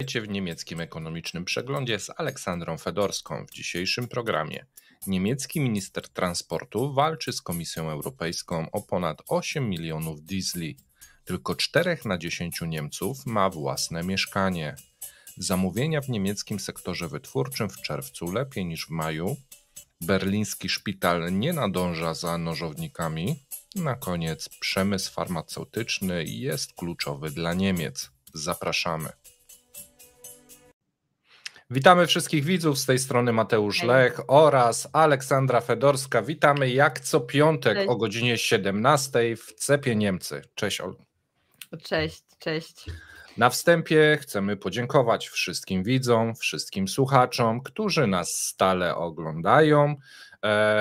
Witajcie w niemieckim ekonomicznym przeglądzie z Aleksandrą Fedorską. W dzisiejszym programie niemiecki minister transportu walczy z Komisją Europejską o ponad 8 milionów diesli. Tylko 4 na 10 Niemców ma własne mieszkanie. Zamówienia w niemieckim sektorze wytwórczym w czerwcu lepiej niż w maju. Berliński szpital nie nadąża za nożownikami. Na koniec przemysł farmaceutyczny jest kluczowy dla Niemiec. Zapraszamy. Witamy wszystkich widzów, z tej strony Mateusz Lech oraz Aleksandra Fedorska. Witamy jak co piątek o godzinie 17 w CEP-ie Niemcy. Cześć Olu. Cześć. Na wstępie chcemy podziękować wszystkim widzom, wszystkim słuchaczom, którzy nas stale oglądają.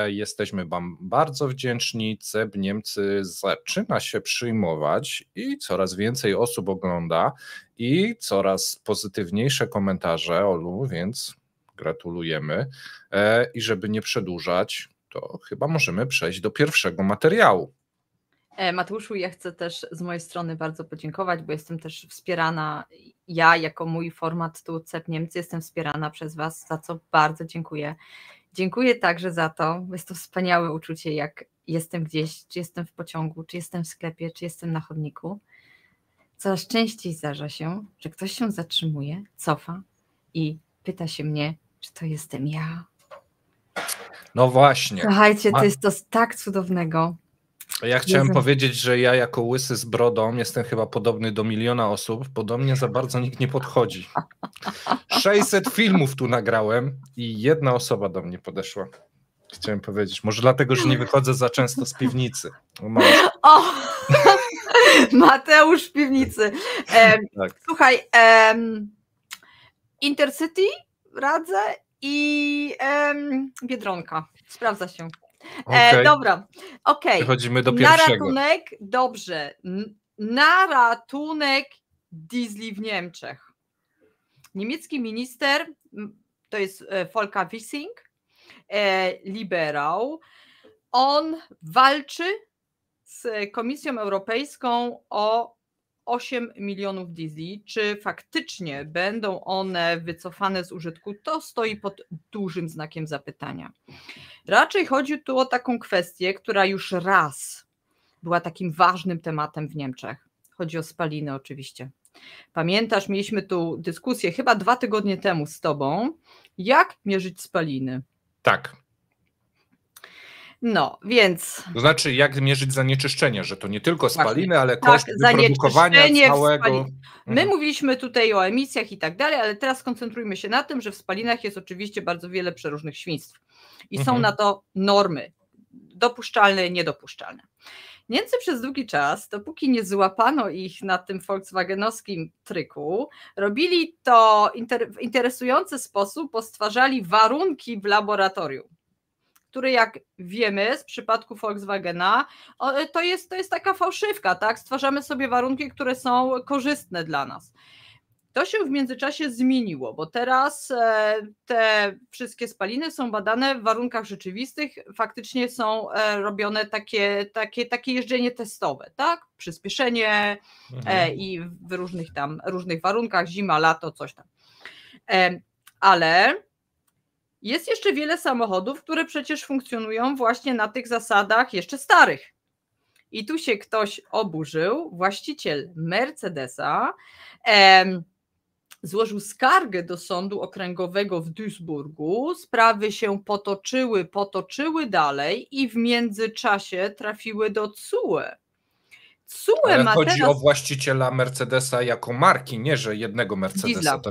Jesteśmy wam bardzo wdzięczni. CEP Niemcy zaczyna się przyjmować i coraz więcej osób ogląda i coraz pozytywniejsze komentarze, Olu, więc gratulujemy. I żeby nie przedłużać, to chyba możemy przejść do pierwszego materiału. Mateuszu, ja chcę też z mojej strony bardzo podziękować, bo jestem też wspierana, ja jako mój format tu CEP Niemcy jestem wspierana przez was, za co bardzo dziękuję. Dziękuję także za to, bo jest to wspaniałe uczucie, jak jestem gdzieś, czy jestem w pociągu, czy jestem w sklepie, czy jestem na chodniku. Coraz częściej zdarza się, że ktoś się zatrzymuje, cofa i pyta się mnie, czy to jestem ja. No właśnie. Słuchajcie, to jest to tak cudownego. Ja chciałem powiedzieć, że ja jako łysy z brodą jestem chyba podobny do 1 miliona osób, bo do mnie za bardzo nikt nie podchodzi. 600 filmów tu nagrałem i jedna osoba do mnie podeszła. Chciałem powiedzieć, może dlatego, że nie wychodzę za często z piwnicy. O! Mateusz w piwnicy. Tak. Słuchaj, Intercity radzę i Biedronka. Sprawdza się. Okay. Dobra, okej. Przechodzimy do pierwszego. Na ratunek, dobrze, na ratunek diesli w Niemczech. Niemiecki minister, to jest Volker Wissing, liberał, on walczy z Komisją Europejską o 8 milionów diesli. Czy faktycznie będą one wycofane z użytku, to stoi pod dużym znakiem zapytania. Raczej chodzi tu o taką kwestię, która już raz była takim ważnym tematem w Niemczech. Chodzi o spaliny oczywiście. Pamiętasz, mieliśmy tu dyskusję chyba 2 tygodnie temu z tobą, jak mierzyć spaliny. Tak. No, więc... To znaczy, jak mierzyć zanieczyszczenie, że to nie tylko spaliny, ale koszt wyprodukowania całego... My mówiliśmy tutaj o emisjach i tak dalej, ale teraz skoncentrujmy się na tym, że w spalinach jest oczywiście bardzo wiele przeróżnych świństw i są na to normy dopuszczalne i niedopuszczalne. Niemcy przez długi czas, dopóki nie złapano ich na tym volkswagenowskim tryku, robili to w interesujący sposób, bo stwarzali warunki w laboratorium, które jak wiemy z przypadku Volkswagena, to jest taka fałszywka, tak? Stwarzamy sobie warunki, które są korzystne dla nas. To się w międzyczasie zmieniło, bo teraz te wszystkie spaliny są badane w warunkach rzeczywistych, faktycznie są robione takie jeżdżenie testowe, tak? Przyspieszenie i w różnych warunkach, zima, lato, coś tam. Ale jest jeszcze wiele samochodów, które przecież funkcjonują właśnie na tych zasadach jeszcze starych. I tu się ktoś oburzył, właściciel Mercedesa, złożył skargę do sądu okręgowego w Duisburgu, sprawy się potoczyły dalej i w międzyczasie trafiły do TSUE. Ale chodzi o właściciela Mercedesa jako marki, nie że jednego Mercedesa.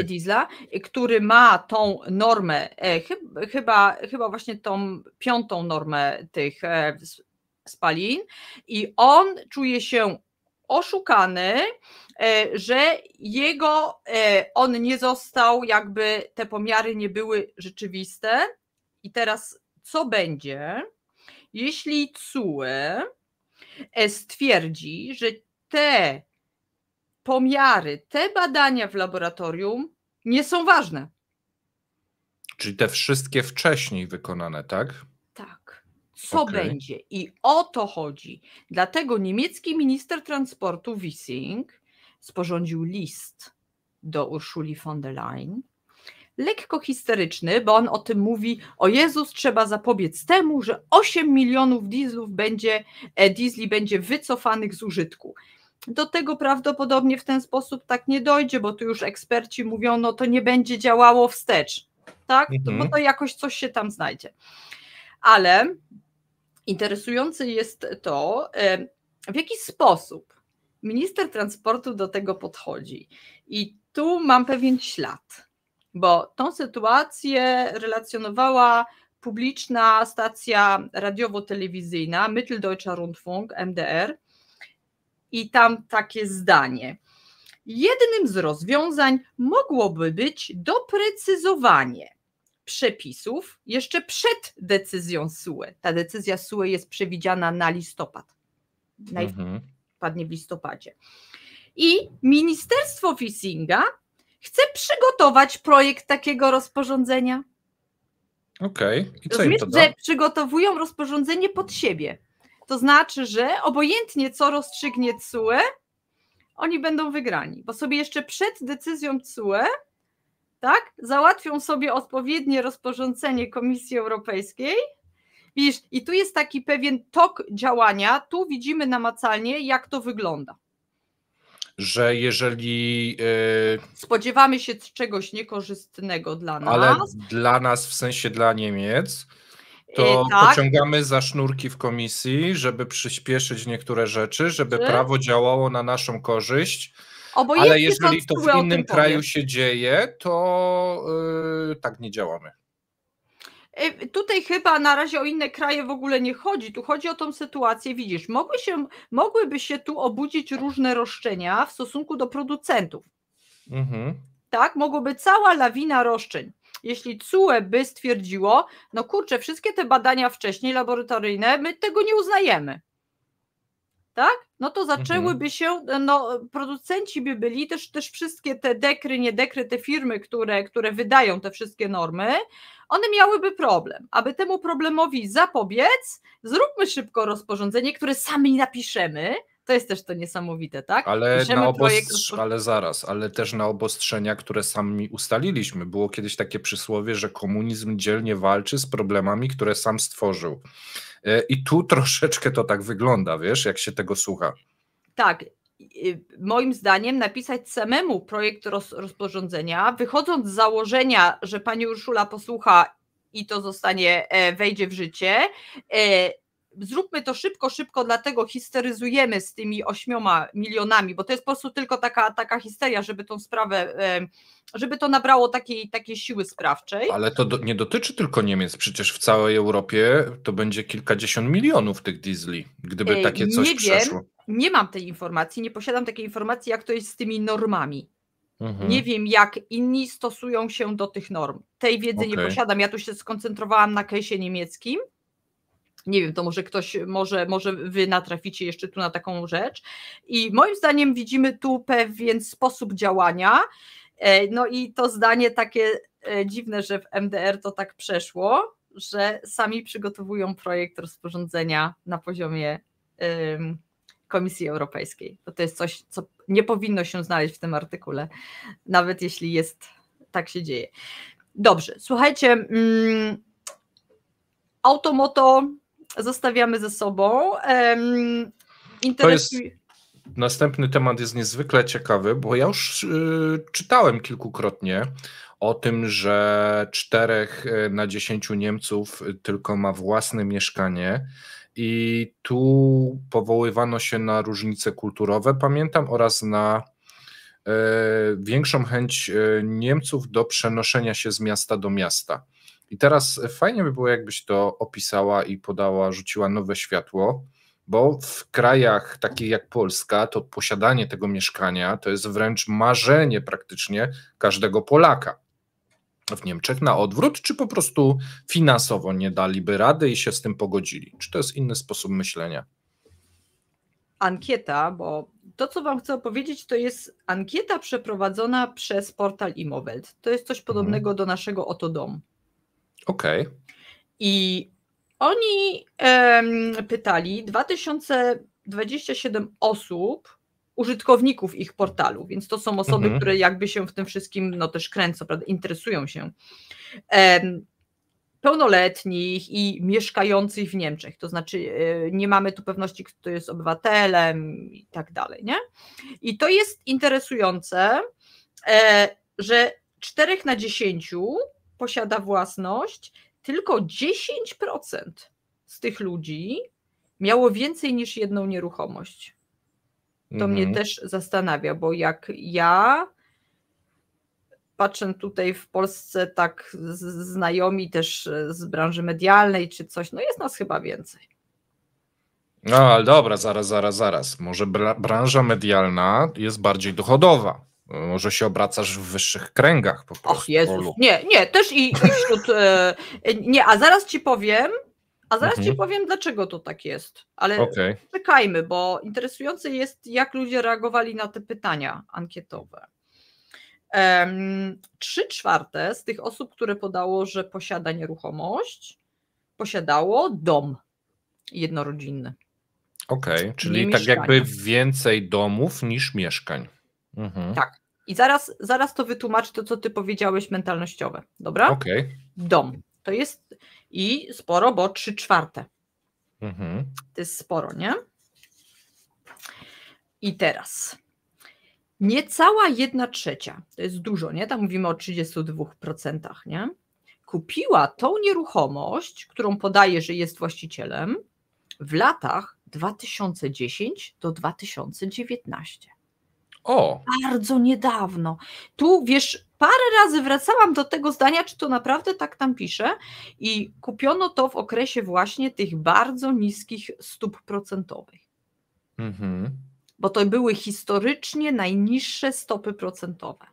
Diesla, który ma tą normę, chyba właśnie tą 5. normę tych spalin i on czuje się oszukany, że on nie został, jakby te pomiary nie były rzeczywiste. I teraz co będzie, jeśli TSUE stwierdzi, że te pomiary, te badania w laboratorium nie są ważne? Czyli te wszystkie wcześniej wykonane, tak? Tak. Co będzie? I o to chodzi. Dlatego niemiecki minister transportu Wissing sporządził list do Ursuli von der Leyen, lekko histeryczny, bo on o tym mówi: o Jezus, trzeba zapobiec temu, że 8 milionów diesli będzie wycofanych z użytku. Do tego prawdopodobnie w ten sposób tak nie dojdzie, bo tu już eksperci mówią, no to nie będzie działało wstecz, tak? Bo to jakoś coś się tam znajdzie. Ale interesujące jest to, w jaki sposób minister transportu do tego podchodzi. I tu mam pewien ślad, bo tą sytuację relacjonowała publiczna stacja radiowo-telewizyjna Mitteldeutscher Rundfunk, MDR, i tam takie zdanie: jednym z rozwiązań mogłoby być doprecyzowanie przepisów jeszcze przed decyzją SUE. Ta decyzja SUE jest przewidziana na listopad. Padnie w listopadzie. I Ministerstwo Fissinga chce przygotować projekt takiego rozporządzenia. Okej. I co im to da? Że przygotowują rozporządzenie pod siebie. To znaczy, że obojętnie co rozstrzygnie TSUE, oni będą wygrani, bo sobie jeszcze przed decyzją TSUE, tak, załatwią sobie odpowiednie rozporządzenie Komisji Europejskiej. Widzisz, i tu jest taki pewien tok działania, tu widzimy namacalnie, jak to wygląda. Że jeżeli... spodziewamy się czegoś niekorzystnego dla nas. Ale dla nas, w sensie dla Niemiec, to tak. pociągamy za sznurki w komisji, żeby przyspieszyć niektóre rzeczy, żeby prawo działało na naszą korzyść. Ale jeżeli to w innym kraju się dzieje, to tak nie działamy. Tutaj chyba na razie o inne kraje w ogóle nie chodzi, tu chodzi o tą sytuację, widzisz, mogłyby się tu obudzić różne roszczenia w stosunku do producentów. Tak, mogłoby cała lawina roszczeń. Jeśli TSUE by stwierdziło, no kurczę, wszystkie te badania wcześniej laboratoryjne, my tego nie uznajemy. Tak? No to zaczęłyby się, no producenci by byli, też wszystkie te dekry, nie dekry, te firmy, które wydają te wszystkie normy, one miałyby problem. Aby temu problemowi zapobiec, zróbmy szybko rozporządzenie, które sami napiszemy. To jest też to niesamowite, tak? Ale ale też na obostrzenia, które sami ustaliliśmy. Było kiedyś takie przysłowie, że komunizm dzielnie walczy z problemami, które sam stworzył. I tu troszeczkę to tak wygląda, wiesz, jak się tego słucha. Tak, moim zdaniem napisać samemu projekt rozporządzenia, wychodząc z założenia, że pani Urszula posłucha i to wejdzie w życie. Zróbmy to szybko, dlatego histeryzujemy z tymi 8 milionami, bo to jest po prostu tylko taka histeria, żeby tą sprawę, żeby to nabrało takiej siły sprawczej. Ale to nie dotyczy tylko Niemiec, przecież w całej Europie to będzie kilkadziesiąt milionów tych diesli, gdyby takie coś przeszło. Nie mam tej informacji, nie posiadam takiej informacji, jak to jest z tymi normami. Nie wiem, jak inni stosują się do tych norm. Tej wiedzy nie posiadam, ja tu się skoncentrowałam na case'ie niemieckim. Nie wiem, to może ktoś, może wy natraficie jeszcze tu na taką rzecz. I moim zdaniem widzimy tu pewien sposób działania. No i to zdanie takie dziwne, że w MDR to tak przeszło, że sami przygotowują projekt rozporządzenia na poziomie Komisji Europejskiej. To jest coś, co nie powinno się znaleźć w tym artykule, nawet jeśli tak się dzieje. Dobrze, słuchajcie, automoto zostawiamy ze sobą. Następny temat jest niezwykle ciekawy, bo ja już czytałem kilkukrotnie o tym, że 4 na 10 Niemców tylko ma własne mieszkanie i tu powoływano się na różnice kulturowe, pamiętam, oraz na większą chęć Niemców do przenoszenia się z miasta do miasta. I teraz fajnie by było, jakbyś to opisała i rzuciła nowe światło, bo w krajach takich jak Polska to posiadanie tego mieszkania to jest wręcz marzenie praktycznie każdego Polaka. W Niemczech na odwrót, czy po prostu finansowo nie daliby rady i się z tym pogodzili? Czy to jest inny sposób myślenia? Ankieta, bo to, co wam chcę opowiedzieć, to jest ankieta przeprowadzona przez portal Immowelt. To jest coś podobnego do naszego Oto Dom. Okej. I oni pytali 2027 osób użytkowników ich portalu, więc to są osoby, które jakby się w tym wszystkim no też kręcą, prawda, interesują się. Pełnoletnich i mieszkających w Niemczech, to znaczy nie mamy tu pewności, kto jest obywatelem i tak dalej, nie? I to jest interesujące, że 4 na 10 posiada własność, tylko 10% z tych ludzi miało więcej niż jedną nieruchomość. To mnie też zastanawia, bo jak ja patrzę tutaj w Polsce tak znajomi też z branży medialnej czy coś, no jest nas chyba więcej. No ale dobra, zaraz. Może branża medialna jest bardziej dochodowa. Może się obracasz w wyższych kręgach po prostu. Och Jezus, nie, też i wśród... Nie, a zaraz ci powiem, dlaczego to tak jest. Ale czekajmy, bo interesujące jest, jak ludzie reagowali na te pytania ankietowe. 3/4 z tych osób, które podało, że posiada nieruchomość, posiadało dom jednorodzinny. Czyli tak jakby więcej domów niż mieszkań. Tak. I zaraz to wytłumaczę to, co ty powiedziałeś, mentalnościowe. Dobra? Dom. To jest i sporo, bo 3/4. To jest sporo, nie? I teraz niecała 1/3, to jest dużo, nie? Tam mówimy o 32%, nie? Kupiła tą nieruchomość, którą podaje, że jest właścicielem, w latach 2010 do 2019. Bardzo niedawno. Tu wiesz, parę razy wracałam do tego zdania, czy to naprawdę tak tam pisze, i kupiono to w okresie właśnie tych bardzo niskich stóp procentowych. Bo to były historycznie najniższe stopy procentowe.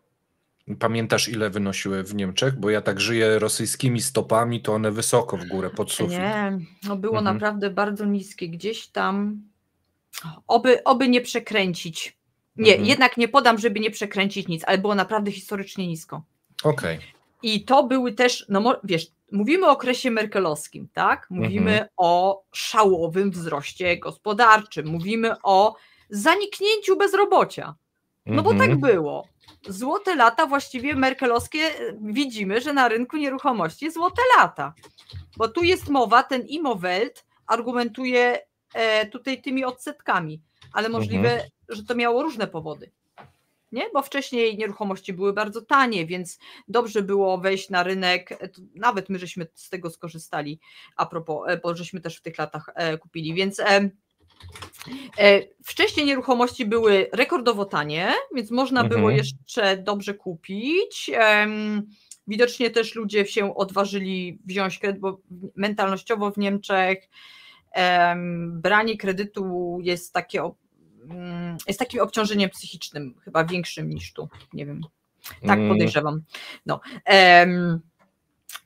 Pamiętasz, ile wynosiły w Niemczech? Bo ja tak żyję rosyjskimi stopami, to one wysoko w górę, pod sufit. Nie, no było naprawdę bardzo niskie. Gdzieś tam, oby nie przekręcić. Nie, jednak nie podam, żeby nie przekręcić nic, ale było naprawdę historycznie nisko. I to były też, no wiesz, mówimy o okresie merkelowskim, tak? Mówimy o szałowym wzroście gospodarczym, mówimy o zaniknięciu bezrobocia. No bo tak było. Złote lata właściwie merkelowskie, widzimy, że na rynku nieruchomości złote lata. Bo tu jest mowa, ten Immowelt argumentuje tutaj tymi odsetkami, ale możliwe, że to miało różne powody. Nie? Bo wcześniej nieruchomości były bardzo tanie, więc dobrze było wejść na rynek, nawet my żeśmy z tego skorzystali, a propos, bo żeśmy też w tych latach kupili, więc wcześniej nieruchomości były rekordowo tanie, więc można było jeszcze dobrze kupić. Widocznie też ludzie się odważyli wziąć kredyt, bo mentalnościowo w Niemczech branie kredytu jest takim obciążeniem psychicznym, chyba większym niż tu, nie wiem, tak podejrzewam. No.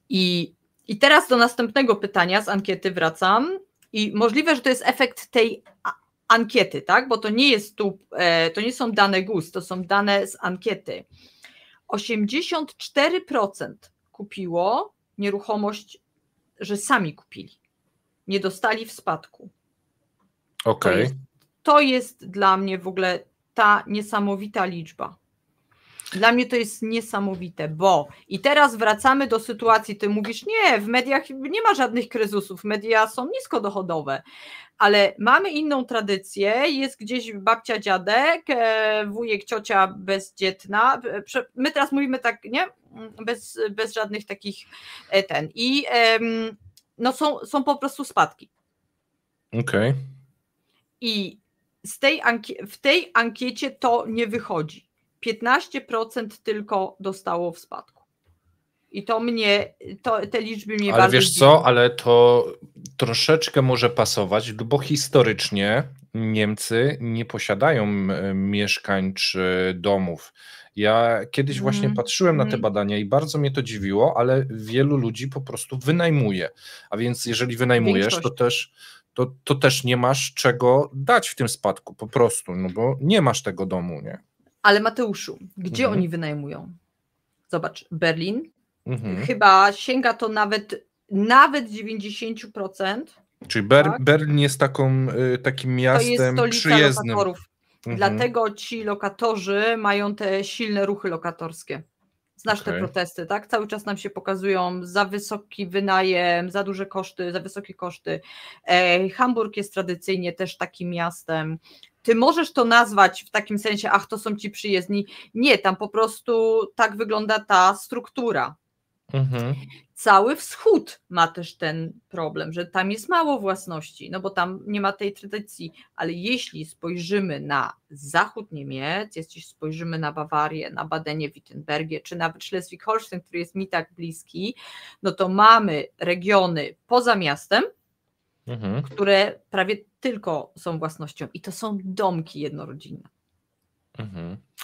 I teraz do następnego pytania z ankiety wracam i możliwe, że to jest efekt tej ankiety, tak, bo to nie jest to nie są dane GUS, to są dane z ankiety. 84% kupiło nieruchomość, że sami kupili, nie dostali w spadku. To jest dla mnie w ogóle ta niesamowita liczba. Dla mnie to jest niesamowite, bo i teraz wracamy do sytuacji, ty mówisz, nie, w mediach nie ma żadnych kryzysów, media są niskodochodowe, ale mamy inną tradycję, jest gdzieś babcia, dziadek, wujek, ciocia bezdzietna, my teraz mówimy tak, nie, bez żadnych takich i no są po prostu spadki. I w tej ankiecie to nie wychodzi. 15% tylko dostało w spadku. I te liczby mnie bardzo... Ale wiesz co, ale to troszeczkę może pasować, bo historycznie Niemcy nie posiadają mieszkań czy domów. Ja kiedyś właśnie patrzyłem na te badania i bardzo mnie to dziwiło, ale wielu ludzi po prostu wynajmuje. A więc jeżeli wynajmujesz, to też nie masz czego dać w tym spadku po prostu, no bo nie masz tego domu, nie? Ale Mateuszu, gdzie oni wynajmują? Zobacz, Berlin, chyba sięga to nawet 90%. Czyli Berlin jest takim miastem to jest stolica przyjezdnym. lokatorów. Dlatego ci lokatorzy mają te silne ruchy lokatorskie. Znasz te protesty, tak? Cały czas nam się pokazują za wysoki wynajem, za duże koszty, za wysokie koszty. Hamburg jest tradycyjnie też takim miastem. Ty możesz to nazwać w takim sensie, ach, to są ci przyjezdni. Nie, tam po prostu tak wygląda ta struktura. Cały wschód ma też ten problem, że tam jest mało własności, no bo tam nie ma tej tradycji, ale jeśli spojrzymy na zachód Niemiec, jeśli spojrzymy na Bawarię, na Badenię-Württembergię, czy nawet Schleswig-Holstein, który jest mi tak bliski, no to mamy regiony poza miastem, które prawie tylko są własnością i to są domki jednorodzinne.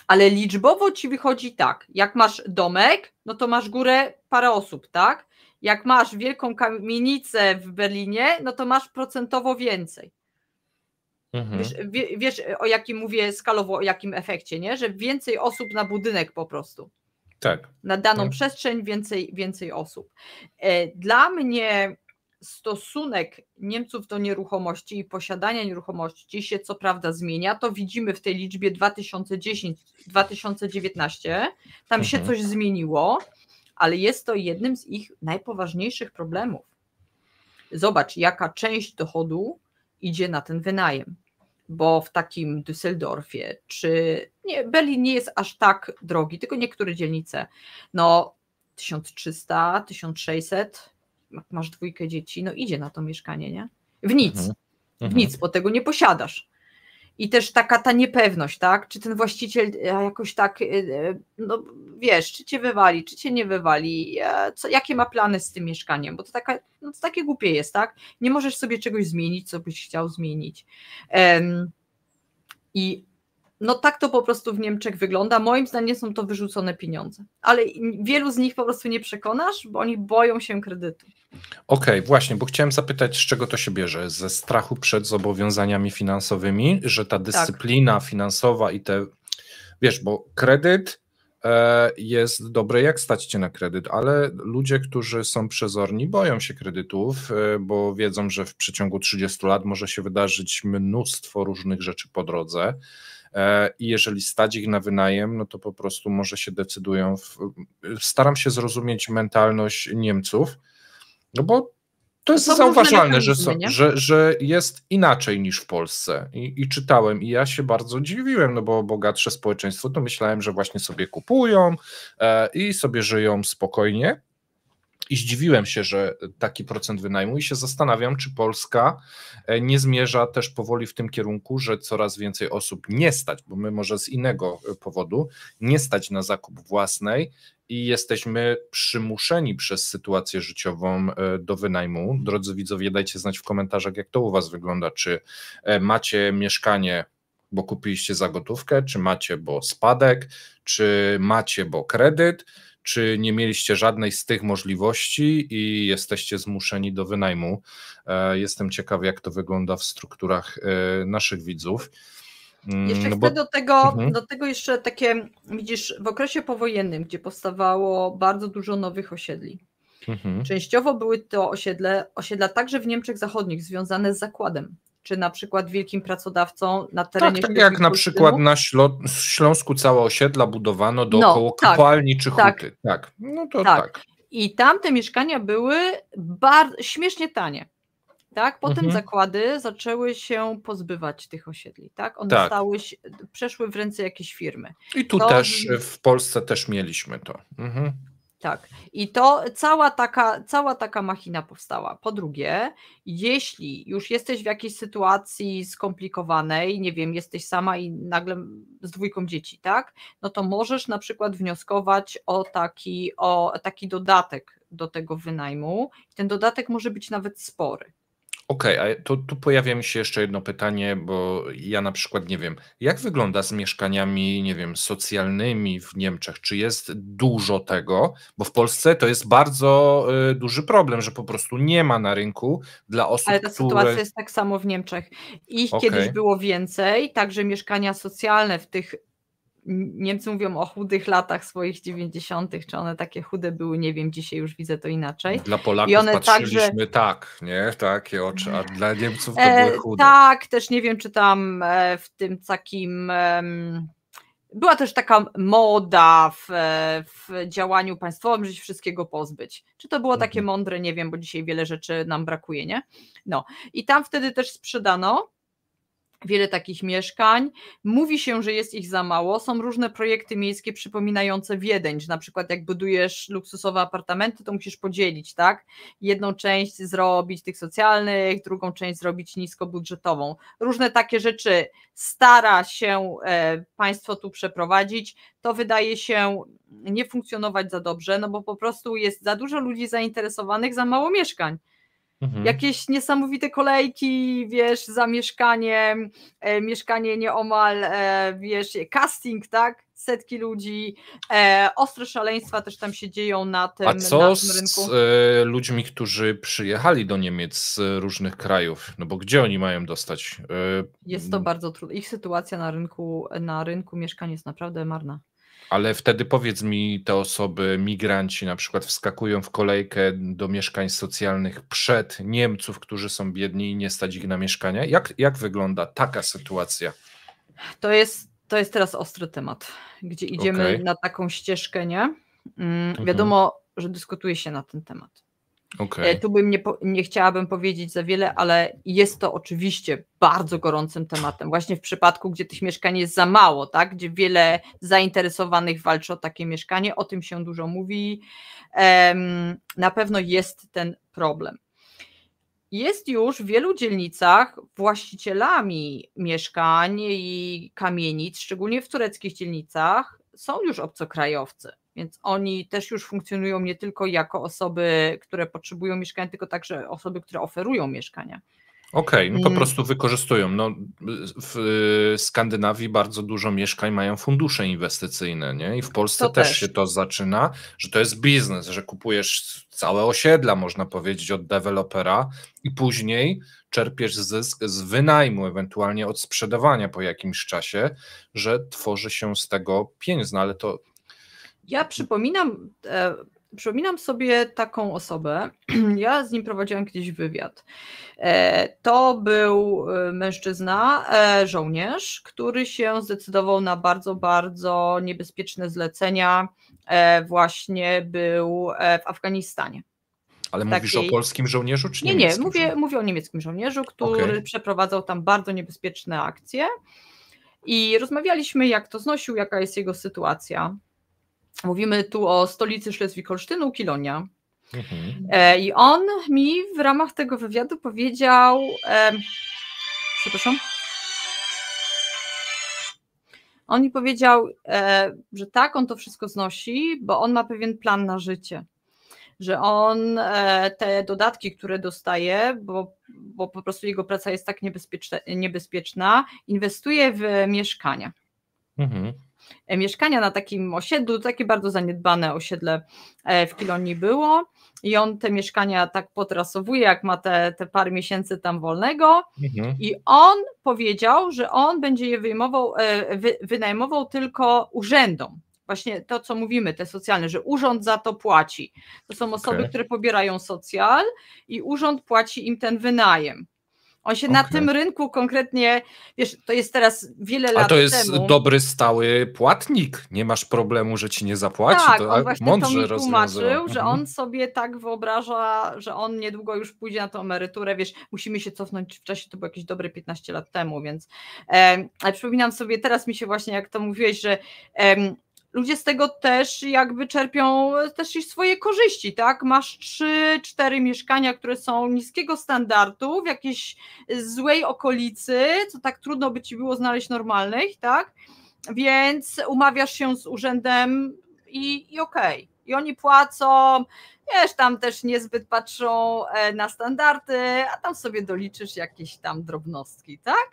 Ale liczbowo ci wychodzi tak, jak masz domek, no to masz górę parę osób, tak? Jak masz wielką kamienicę w Berlinie, no to masz procentowo więcej. Wiesz, o jakim mówię skalowo, o jakim efekcie, nie? Że więcej osób na budynek po prostu. Tak. Na daną przestrzeń więcej osób. Dla mnie stosunek Niemców do nieruchomości i posiadania nieruchomości się co prawda zmienia, to widzimy w tej liczbie 2010-2019, tam się coś zmieniło, ale jest to jednym z ich najpoważniejszych problemów. Zobacz, jaka część dochodu idzie na ten wynajem, bo w takim Düsseldorfie, czy nie, Berlin nie jest aż tak drogi, tylko niektóre dzielnice, no 1300, 1600, masz 2 dzieci, no idzie na to mieszkanie, nie? W nic, bo tego nie posiadasz. I też taka ta niepewność, tak? Czy ten właściciel jakoś tak, no wiesz, czy cię wywali, czy cię nie wywali, jakie ma plany z tym mieszkaniem, bo to takie głupie jest, tak? Nie możesz sobie czegoś zmienić, co byś chciał zmienić. I no tak to po prostu w Niemczech wygląda. Moim zdaniem są to wyrzucone pieniądze, ale wielu z nich po prostu nie przekonasz, bo oni boją się kredytu. Okej, właśnie, bo chciałem zapytać, z czego to się bierze? Ze strachu przed zobowiązaniami finansowymi, że ta dyscyplina finansowa i te, wiesz, bo kredyt jest dobre, jak stać cię na kredyt, ale ludzie, którzy są przezorni, boją się kredytów, bo wiedzą, że w przeciągu 30 lat może się wydarzyć mnóstwo różnych rzeczy po drodze. I jeżeli stać ich na wynajem, no to po prostu może się decydują. Staram się zrozumieć mentalność Niemców, no bo to jest zauważalne, że jest inaczej niż w Polsce. I czytałem, i ja się bardzo dziwiłem, no bo bogatsze społeczeństwo, to myślałem, że właśnie sobie kupują i sobie żyją spokojnie. I zdziwiłem się, że taki procent wynajmu, i się zastanawiam, czy Polska nie zmierza też powoli w tym kierunku, że coraz więcej osób nie stać, bo my może z innego powodu nie stać na zakup własnej i jesteśmy przymuszeni przez sytuację życiową do wynajmu. Drodzy widzowie, dajcie znać w komentarzach, jak to u was wygląda, czy macie mieszkanie, bo kupiliście za gotówkę, czy macie, bo spadek, czy macie, bo kredyt, czy nie mieliście żadnej z tych możliwości i jesteście zmuszeni do wynajmu. Jestem ciekawy, jak to wygląda w strukturach naszych widzów. Jeszcze chcę do tego jeszcze takie, widzisz, w okresie powojennym, gdzie powstawało bardzo dużo nowych osiedli. Częściowo były to osiedla także w Niemczech Zachodnich związane z zakładem, czy na przykład wielkim pracodawcą na terenie... Tak jak na przykład na Śląsku całe osiedla budowano dookoła kopalni czy huty. Tak. I tamte mieszkania były śmiesznie tanie. Tak? Potem zakłady zaczęły się pozbywać tych osiedli. Tak? One przeszły w ręce jakiejś firmy. I tu też w Polsce też mieliśmy to. Tak, i to cała taka machina powstała. Po drugie, jeśli już jesteś w jakiejś sytuacji skomplikowanej, nie wiem, jesteś sama i nagle z 2 dzieci, tak, no to możesz na przykład wnioskować o taki dodatek do tego wynajmu. Ten dodatek może być nawet spory. Okej, a tu pojawia mi się jeszcze jedno pytanie, bo ja na przykład nie wiem, jak wygląda z mieszkaniami, nie wiem, socjalnymi w Niemczech? Czy jest dużo tego? Bo w Polsce to jest bardzo duży problem, że po prostu nie ma na rynku dla osób, ale ta sytuacja jest tak samo w Niemczech. Ich kiedyś było więcej, także mieszkania socjalne w tych Niemcy mówią o chudych latach swoich 90., czy one takie chude były, nie wiem, dzisiaj już widzę to inaczej. Dla I Polaków one patrzyliśmy tak, nie? Takie oczy, a dla Niemców to były chude. Tak, też nie wiem, czy tam w tym takim... Była też taka moda w działaniu państwowym, że się wszystkiego pozbyć. Czy to było takie mądre, nie wiem, bo dzisiaj wiele rzeczy nam brakuje, nie? No i tam wtedy też sprzedano wiele takich mieszkań. Mówi się, że jest ich za mało. Są różne projekty miejskie przypominające Wiedeń, że na przykład jak budujesz luksusowe apartamenty, to musisz podzielić, tak? Jedną część zrobić tych socjalnych, drugą część zrobić niskobudżetową. Różne takie rzeczy stara się państwo tu przeprowadzić. To wydaje się nie funkcjonować za dobrze, no bo po prostu jest za dużo ludzi zainteresowanych, za mało mieszkań. Jakieś niesamowite kolejki, wiesz, za mieszkanie, mieszkanie nieomal, wiesz, casting, tak? Setki ludzi, ostre szaleństwa też tam się dzieją na tym rynku. A co z ludźmi, którzy przyjechali do Niemiec z różnych krajów? No bo gdzie oni mają dostać? Jest to bardzo trudne. Ich sytuacja na rynku mieszkań jest naprawdę marna. Ale wtedy powiedz mi, te osoby, migranci na przykład wskakują w kolejkę do mieszkań socjalnych przed Niemców, którzy są biedni i nie stać ich na mieszkania. Jak wygląda taka sytuacja? To jest teraz ostry temat, gdzie idziemy na taką ścieżkę, nie? Wiadomo, że dyskutuje się na ten temat. Tu bym nie chciałabym powiedzieć za wiele, ale jest to oczywiście bardzo gorącym tematem, właśnie w przypadku, gdzie tych mieszkań jest za mało, tak? Gdzie wiele zainteresowanych walczy o takie mieszkanie, o tym się dużo mówi, na pewno jest ten problem. Jest już w wielu dzielnicach właścicielami mieszkań i kamienic, szczególnie w tureckich dzielnicach, są już obcokrajowcy. Więc oni też już funkcjonują nie tylko jako osoby, które potrzebują mieszkania, tylko także osoby, które oferują mieszkania. No po prostu wykorzystują. No, w Skandynawii bardzo dużo mieszkań mają fundusze inwestycyjne, nie? I w Polsce też się to zaczyna, że to jest biznes, że kupujesz całe osiedla, można powiedzieć, od dewelopera i później czerpiesz zysk z wynajmu, ewentualnie od sprzedawania po jakimś czasie, że tworzy się z tego pieniądz, no ale to... Ja przypominam sobie taką osobę, ja z nim prowadziłam kiedyś wywiad. To był mężczyzna, żołnierz, który się zdecydował na bardzo, bardzo niebezpieczne zlecenia, właśnie był w Afganistanie. Ale mówisz o polskim żołnierzu czy niemieckim? Nie, mówię o niemieckim żołnierzu, który przeprowadzał tam bardzo niebezpieczne akcje i rozmawialiśmy, jak to znosił, jaka jest jego sytuacja. Mówimy tu o stolicy Szlezwik-Holsztynu, Kilonia. I on mi w ramach tego wywiadu powiedział, on mi powiedział, że tak, on to wszystko znosi, bo on ma pewien plan na życie, że on te dodatki, które dostaje, bo po prostu jego praca jest tak niebezpieczna, inwestuje w mieszkania. Mieszkania na takim osiedlu, takie bardzo zaniedbane osiedle w Kilonii było i on te mieszkania tak potrasowuje, jak ma te parę miesięcy tam wolnego i on powiedział, że on będzie je wynajmował tylko urzędom. Właśnie to, co mówimy, te socjalne, że urząd za to płaci. To są osoby, które pobierają socjal i urząd płaci im ten wynajem. On się na tym rynku konkretnie, wiesz, to jest teraz wiele lat temu. A to jest dobry, stały płatnik, nie masz problemu, że ci nie zapłaci. Tak, to on właśnie mądrze to mi tłumaczył, rozwiązywał. że on sobie tak wyobraża, że on niedługo już pójdzie na tą emeryturę, wiesz, musimy się cofnąć w czasie, to było jakieś dobre 15 lat temu, więc ale przypominam sobie, teraz mi się właśnie, jak to mówiłeś, że ludzie z tego też jakby czerpią też i swoje korzyści, tak? Masz 3-4 mieszkania, które są niskiego standardu, w jakiejś złej okolicy, co tak trudno by ci było znaleźć normalnych, tak? Więc umawiasz się z urzędem i okej. I oni płacą, wiesz, tam też niezbyt patrzą na standardy, a tam sobie doliczysz jakieś tam drobnostki, tak?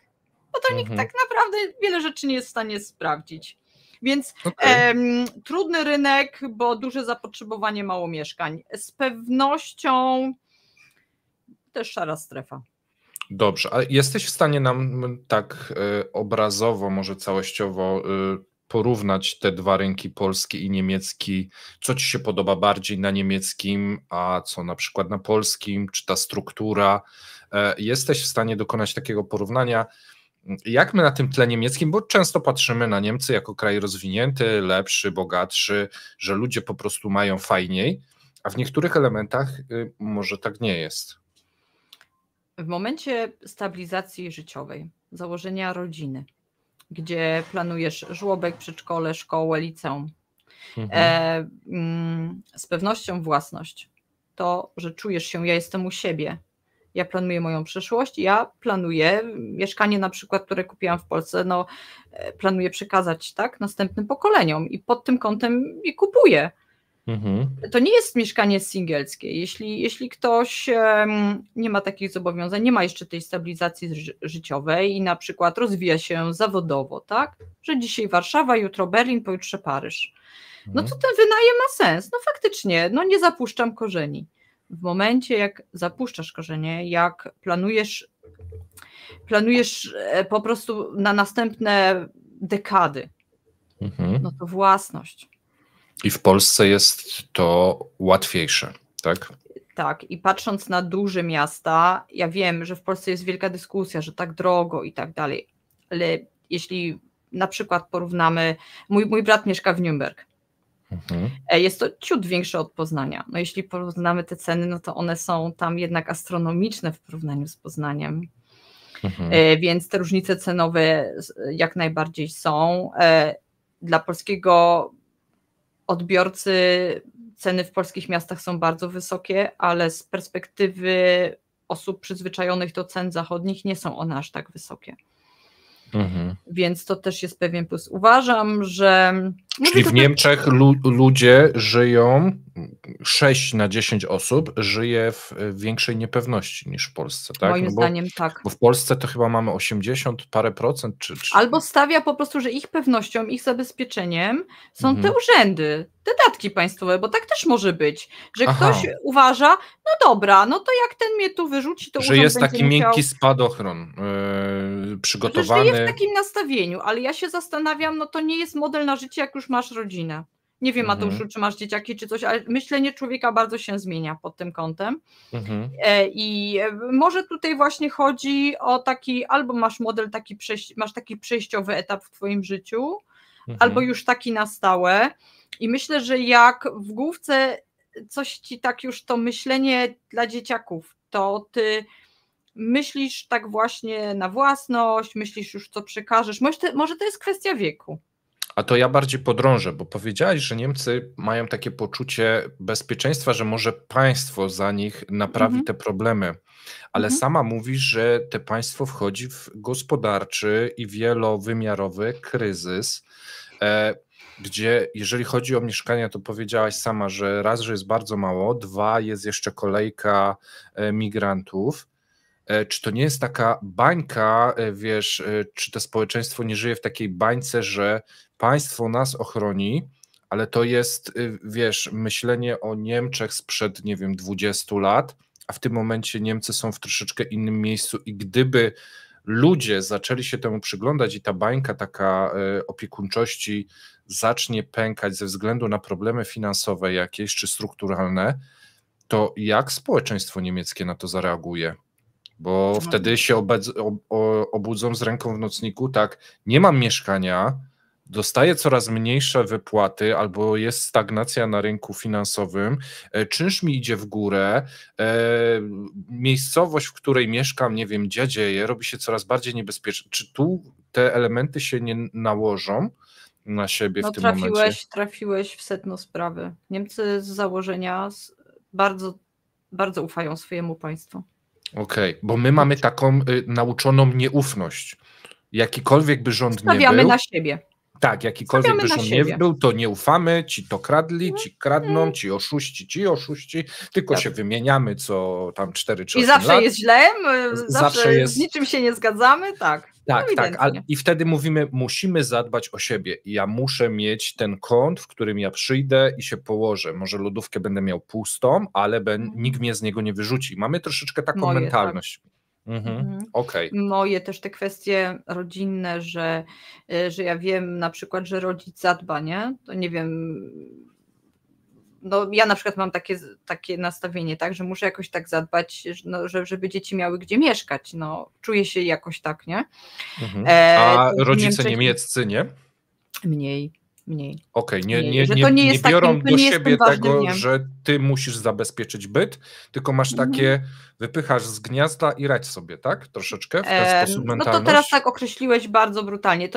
Bo to nikt tak naprawdę wiele rzeczy nie jest w stanie sprawdzić. Więc trudny rynek, bo duże zapotrzebowanie, mało mieszkań. Z pewnością też szara strefa. Dobrze, a jesteś w stanie nam tak obrazowo, może całościowo porównać te dwa rynki, polski i niemiecki, co ci się podoba bardziej na niemieckim, a co na przykład na polskim, czy ta struktura? Jesteś w stanie dokonać takiego porównania? Jak my na tym tle niemieckim, bo często patrzymy na Niemcy jako kraj rozwinięty, lepszy, bogatszy, że ludzie po prostu mają fajniej, a w niektórych elementach może tak nie jest. W momencie stabilizacji życiowej, założenia rodziny, gdzie planujesz żłobek, przedszkole, szkołę, liceum, z pewnością własność, to, że czujesz się, ja jestem u siebie, ja planuję moją przyszłość, ja planuję mieszkanie na przykład, które kupiłam w Polsce, no planuję przekazać tak następnym pokoleniom i pod tym kątem je kupuję. To nie jest mieszkanie singielskie. Jeśli ktoś nie ma takich zobowiązań, nie ma jeszcze tej stabilizacji życiowej i na przykład rozwija się zawodowo, tak? Że dzisiaj Warszawa, jutro Berlin, pojutrze Paryż. No to ten wynajem ma sens. No faktycznie, no nie zapuszczam korzeni. W momencie, jak zapuszczasz korzenie, jak planujesz po prostu na następne dekady, no to własność. I w Polsce jest to łatwiejsze, tak? Tak, i patrząc na duże miasta, ja wiem, że w Polsce jest wielka dyskusja, że tak drogo i tak dalej, ale jeśli na przykład porównamy, mój brat mieszka w Nürnberg, jest to ciut większe od Poznania, no jeśli porównamy te ceny, no to one są tam jednak astronomiczne w porównaniu z Poznaniem, więc te różnice cenowe jak najbardziej są. Dla polskiego odbiorcy ceny w polskich miastach są bardzo wysokie, ale z perspektywy osób przyzwyczajonych do cen zachodnich nie są one aż tak wysokie. Więc to też jest pewien plus. Uważam, że... Czyli w Niemczech ludzie żyją, 6 na 10 osób żyje w większej niepewności niż w Polsce, tak? Moim zdaniem tak. Bo w Polsce to chyba mamy 80 parę procent. Czy... Albo stawia po prostu, że ich pewnością, ich zabezpieczeniem są te urzędy, te datki państwowe, bo tak też może być, że ktoś uważa, no dobra, no to jak ten mnie tu wyrzuci, to że jest taki miękki spadochron przygotowany. Że żyje w takim nastawieniu, ale ja się zastanawiam, no to nie jest model na życie, jak już masz rodzinę. Nie wiem, Mateuszu, czy masz dzieciaki, czy coś, ale myślenie człowieka bardzo się zmienia pod tym kątem. I może tutaj właśnie chodzi o taki, albo masz model taki, masz taki przejściowy etap w twoim życiu, albo już taki na stałe. I myślę, że jak w główce coś ci tak już to myślenie dla dzieciaków, to ty myślisz tak właśnie na własność, myślisz już co przekażesz, może to jest kwestia wieku. A to ja bardziej podrążę, bo powiedziałaś, że Niemcy mają takie poczucie bezpieczeństwa, że może państwo za nich naprawi te problemy, ale sama mówisz, że to państwo wchodzi w gospodarczy i wielowymiarowy kryzys, gdzie jeżeli chodzi o mieszkania, to powiedziałaś sama, że raz, że jest bardzo mało, dwa, jest jeszcze kolejka migrantów. Czy to nie jest taka bańka, wiesz, czy to społeczeństwo nie żyje w takiej bańce, że państwo nas ochroni, ale to jest, wiesz, myślenie o Niemczech sprzed, nie wiem, 20 lat, a w tym momencie Niemcy są w troszeczkę innym miejscu i gdyby ludzie zaczęli się temu przyglądać i ta bańka taka opiekuńczości zacznie pękać ze względu na problemy finansowe jakieś czy strukturalne, to jak społeczeństwo niemieckie na to zareaguje? Bo wtedy się obudzą z ręką w nocniku, tak, nie mam mieszkania, dostaję coraz mniejsze wypłaty albo jest stagnacja na rynku finansowym, czynsz mi idzie w górę, miejscowość, w której mieszkam, nie wiem, dziadzieje, robi się coraz bardziej niebezpieczna. Czy tu te elementy się nie nałożą na siebie w tym momencie? Trafiłeś w sedno sprawy. Niemcy z założenia bardzo, bardzo ufają swojemu państwu. Okej, bo my mamy taką nauczoną nieufność. Jakikolwiek by rząd nie był. Stawiamy na siebie. Tak, jakikolwiek by rząd nie był, to nie ufamy, ci to kradli, ci kradną, ci oszuści, tylko się wymieniamy co tam 4 czy 8 lat. I zawsze jest źle, zawsze z niczym się nie zgadzamy, tak. Tak, i wtedy mówimy, musimy zadbać o siebie i ja muszę mieć ten kąt, w którym ja przyjdę i się położę. Może lodówkę będę miał pustą, ale nikt mnie z niego nie wyrzuci. Mamy troszeczkę taką mentalność. Okej. Moje też te kwestie rodzinne, że ja wiem na przykład, że rodzic zadba, nie? To nie wiem, no ja na przykład mam takie nastawienie, tak, że muszę jakoś tak zadbać, no, żeby dzieci miały gdzie mieszkać, no czuję się jakoś tak, nie? A rodzice niemieccy, nie? Mniej. Okej, Że to nie nie jest biorą takim, to do nie jest siebie tym ważnym, tego, nie. że ty musisz zabezpieczyć byt, tylko masz takie, wypychasz z gniazda i radź sobie, tak? Troszeczkę w ten sposób No mentalność? to teraz tak określiłeś bardzo brutalnie.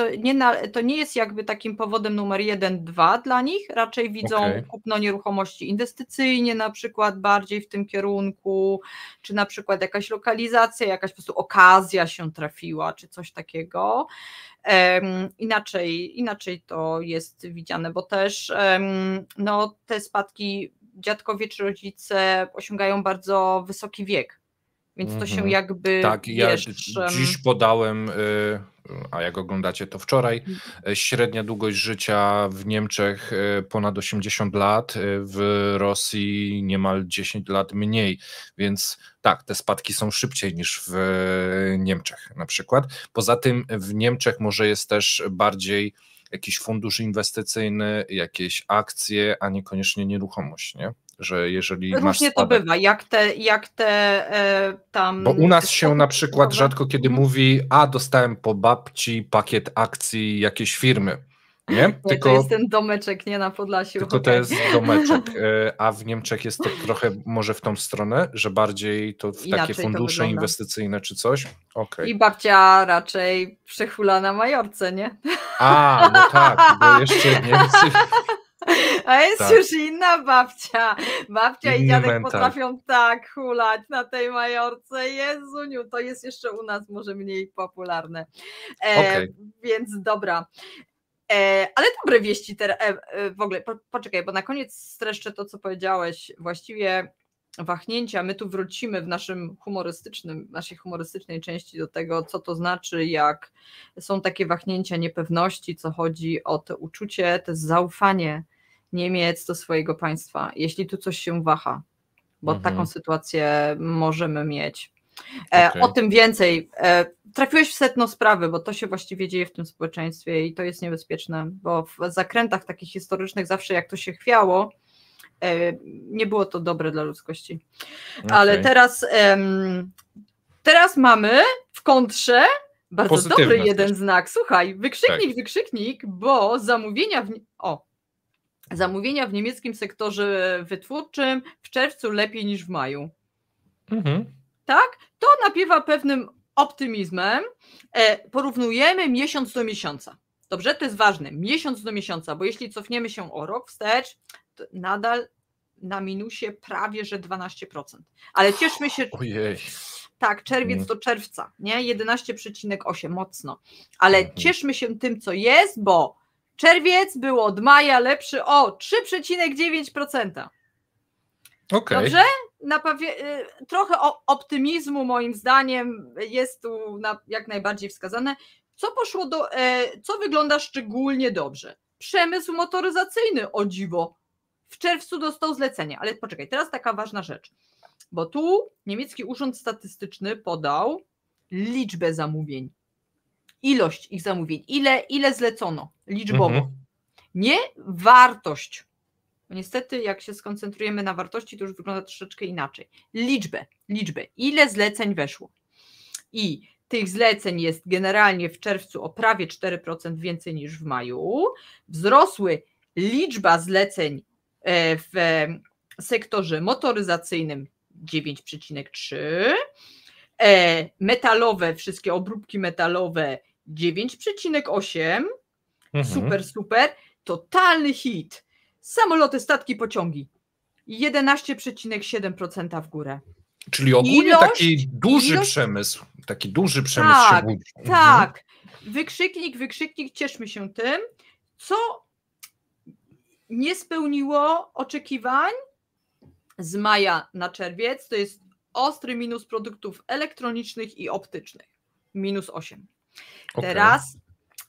To nie jest jakby takim powodem numer 1, 2 dla nich, raczej widzą kupno nieruchomości inwestycyjnie na przykład bardziej w tym kierunku, czy na przykład jakaś lokalizacja, jakaś po prostu okazja się trafiła, czy coś takiego. Inaczej to jest widziane, bo też no, te spadki dziadkowie czy rodzice osiągają bardzo wysoki wiek, więc to się jakby, tak, wiesz... Ja dziś podałem, a jak oglądacie to wczoraj, średnia długość życia w Niemczech ponad 80 lat, w Rosji niemal 10 lat mniej, więc tak, te spadki są szybciej niż w Niemczech na przykład. Poza tym w Niemczech może jest też bardziej jakiś fundusz inwestycyjny, jakieś akcje, a niekoniecznie nieruchomość, nie? Że jeżeli masz różnie to spadek, bywa, jak te tam... bo u nas się na przykład rzadko kiedy mówi, a dostałem po babci pakiet akcji jakiejś firmy, nie? To jest ten domeczek, nie, na Podlasiu. Tylko to jest domeczek, a w Niemczech jest to trochę może w tą stronę, że bardziej to w Inaczej takie to fundusze wygląda. inwestycyjne czy coś? I babcia raczej przechula na Majorce, nie? A, no tak, bo jeszcze Niemcy... A jest Tak. już inna babcia. Babcia i Inny dziadek mental. potrafią tak hulać na tej Majorce. Jezuniu, to jest jeszcze u nas może mniej popularne. Więc dobra. Ale dobre wieści teraz. W ogóle, poczekaj, bo na koniec streszczę to, co powiedziałeś. Właściwie wahnięcia, my tu wrócimy w naszej humorystycznej części do tego, co to znaczy, jak są takie wahnięcia niepewności, co chodzi o to uczucie, to jest zaufanie Niemiec do swojego państwa, jeśli tu coś się waha, bo taką sytuację możemy mieć. O tym więcej. Trafiłeś w sedno sprawy, bo to się właściwie dzieje w tym społeczeństwie i to jest niebezpieczne, bo w zakrętach takich historycznych zawsze jak to się chwiało, nie było to dobre dla ludzkości. Ale teraz mamy w kontrze bardzo dobry jeden znak. Słuchaj, wykrzyknik, bo zamówienia w niemieckim sektorze wytwórczym w czerwcu lepiej niż w maju. Tak? To napiewa pewnym optymizmem. Porównujemy miesiąc do miesiąca. Dobrze? To jest ważne. Miesiąc do miesiąca, bo jeśli cofniemy się o rok wstecz, to nadal na minusie prawie że 12%. Ale cieszmy się... Ojej. Tak, czerwiec do czerwca, nie? 11,8, mocno. Ale cieszmy się tym, co jest, bo czerwiec był od maja lepszy o 3,9%. Dobrze? Trochę optymizmu moim zdaniem jest tu jak najbardziej wskazane. Co wygląda szczególnie dobrze? Przemysł motoryzacyjny, o dziwo, w czerwcu dostał zlecenie. Ale poczekaj, teraz taka ważna rzecz, bo tu niemiecki urząd statystyczny podał liczbę zamówień, ilość ich zamówień, ile zlecono liczbowo, nie wartość. Niestety, jak się skoncentrujemy na wartości, to już wygląda troszeczkę inaczej. Liczbę, ile zleceń weszło. I tych zleceń jest generalnie w czerwcu o prawie 4% więcej niż w maju. Wzrosły liczba zleceń w sektorze motoryzacyjnym 9,3%, metalowe, wszystkie obróbki metalowe 9,8%, super, totalny hit. Samoloty, statki, pociągi 11,7% w górę. Czyli ogólnie taki duży przemysł się budzi. Tak, wykrzyknik, cieszmy się tym, co nie spełniło oczekiwań z maja na czerwiec, to jest ostry minus produktów elektronicznych i optycznych, -8. Teraz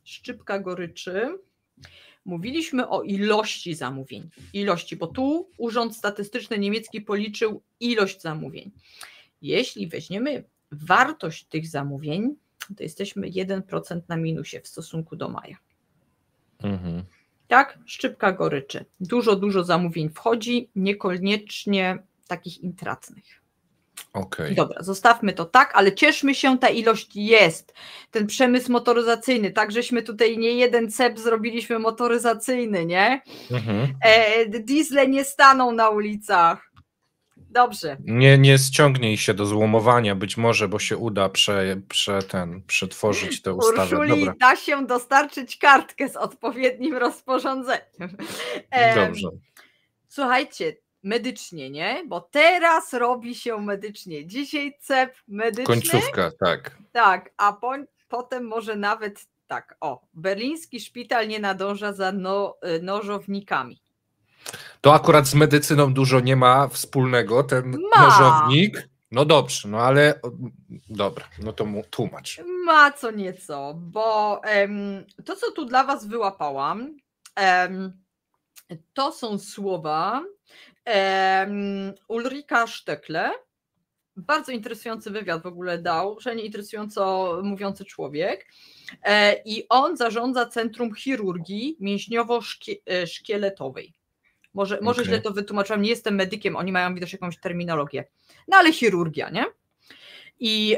szczypka goryczy. Mówiliśmy o ilości zamówień, bo tu Urząd Statystyczny Niemiecki policzył ilość zamówień. Jeśli weźmiemy wartość tych zamówień to jesteśmy 1% na minusie w stosunku do maja. Tak, szczypka goryczy. Dużo zamówień wchodzi, niekoniecznie takich intratnych. Okay. Dobra, zostawmy to tak, ale cieszmy się, ta ilość jest. Ten przemysł motoryzacyjny, tak żeśmy tutaj nie jeden cep zrobiliśmy motoryzacyjny, nie? Diesle nie staną na ulicach. Dobrze. Nie ściągnij się do złomowania, być może, bo się uda przetworzyć tę ustawę. Urszuli da się dostarczyć kartkę z odpowiednim rozporządzeniem. Dobrze. Słuchajcie, medycznie, nie? Bo teraz robi się medycznie. Dzisiaj cep medyczny. Końcówka, tak. Tak, a potem może nawet tak, berliński szpital nie nadąża za nożownikami. To akurat z medycyną dużo nie ma wspólnego, ten nożownik. No dobrze, no ale dobra, no to tłumacz. Ma co nieco, bo to, co tu dla was wyłapałam, to są słowa Ulrika Stöckle. Bardzo interesujący wywiad w ogóle dał, szalenie interesująco mówiący człowiek. I on zarządza Centrum Chirurgii Mięśniowo-Szkieletowej. Może źle to wytłumaczyłam, nie jestem medykiem, oni mają widocznie jakąś terminologię. No ale chirurgia, nie? I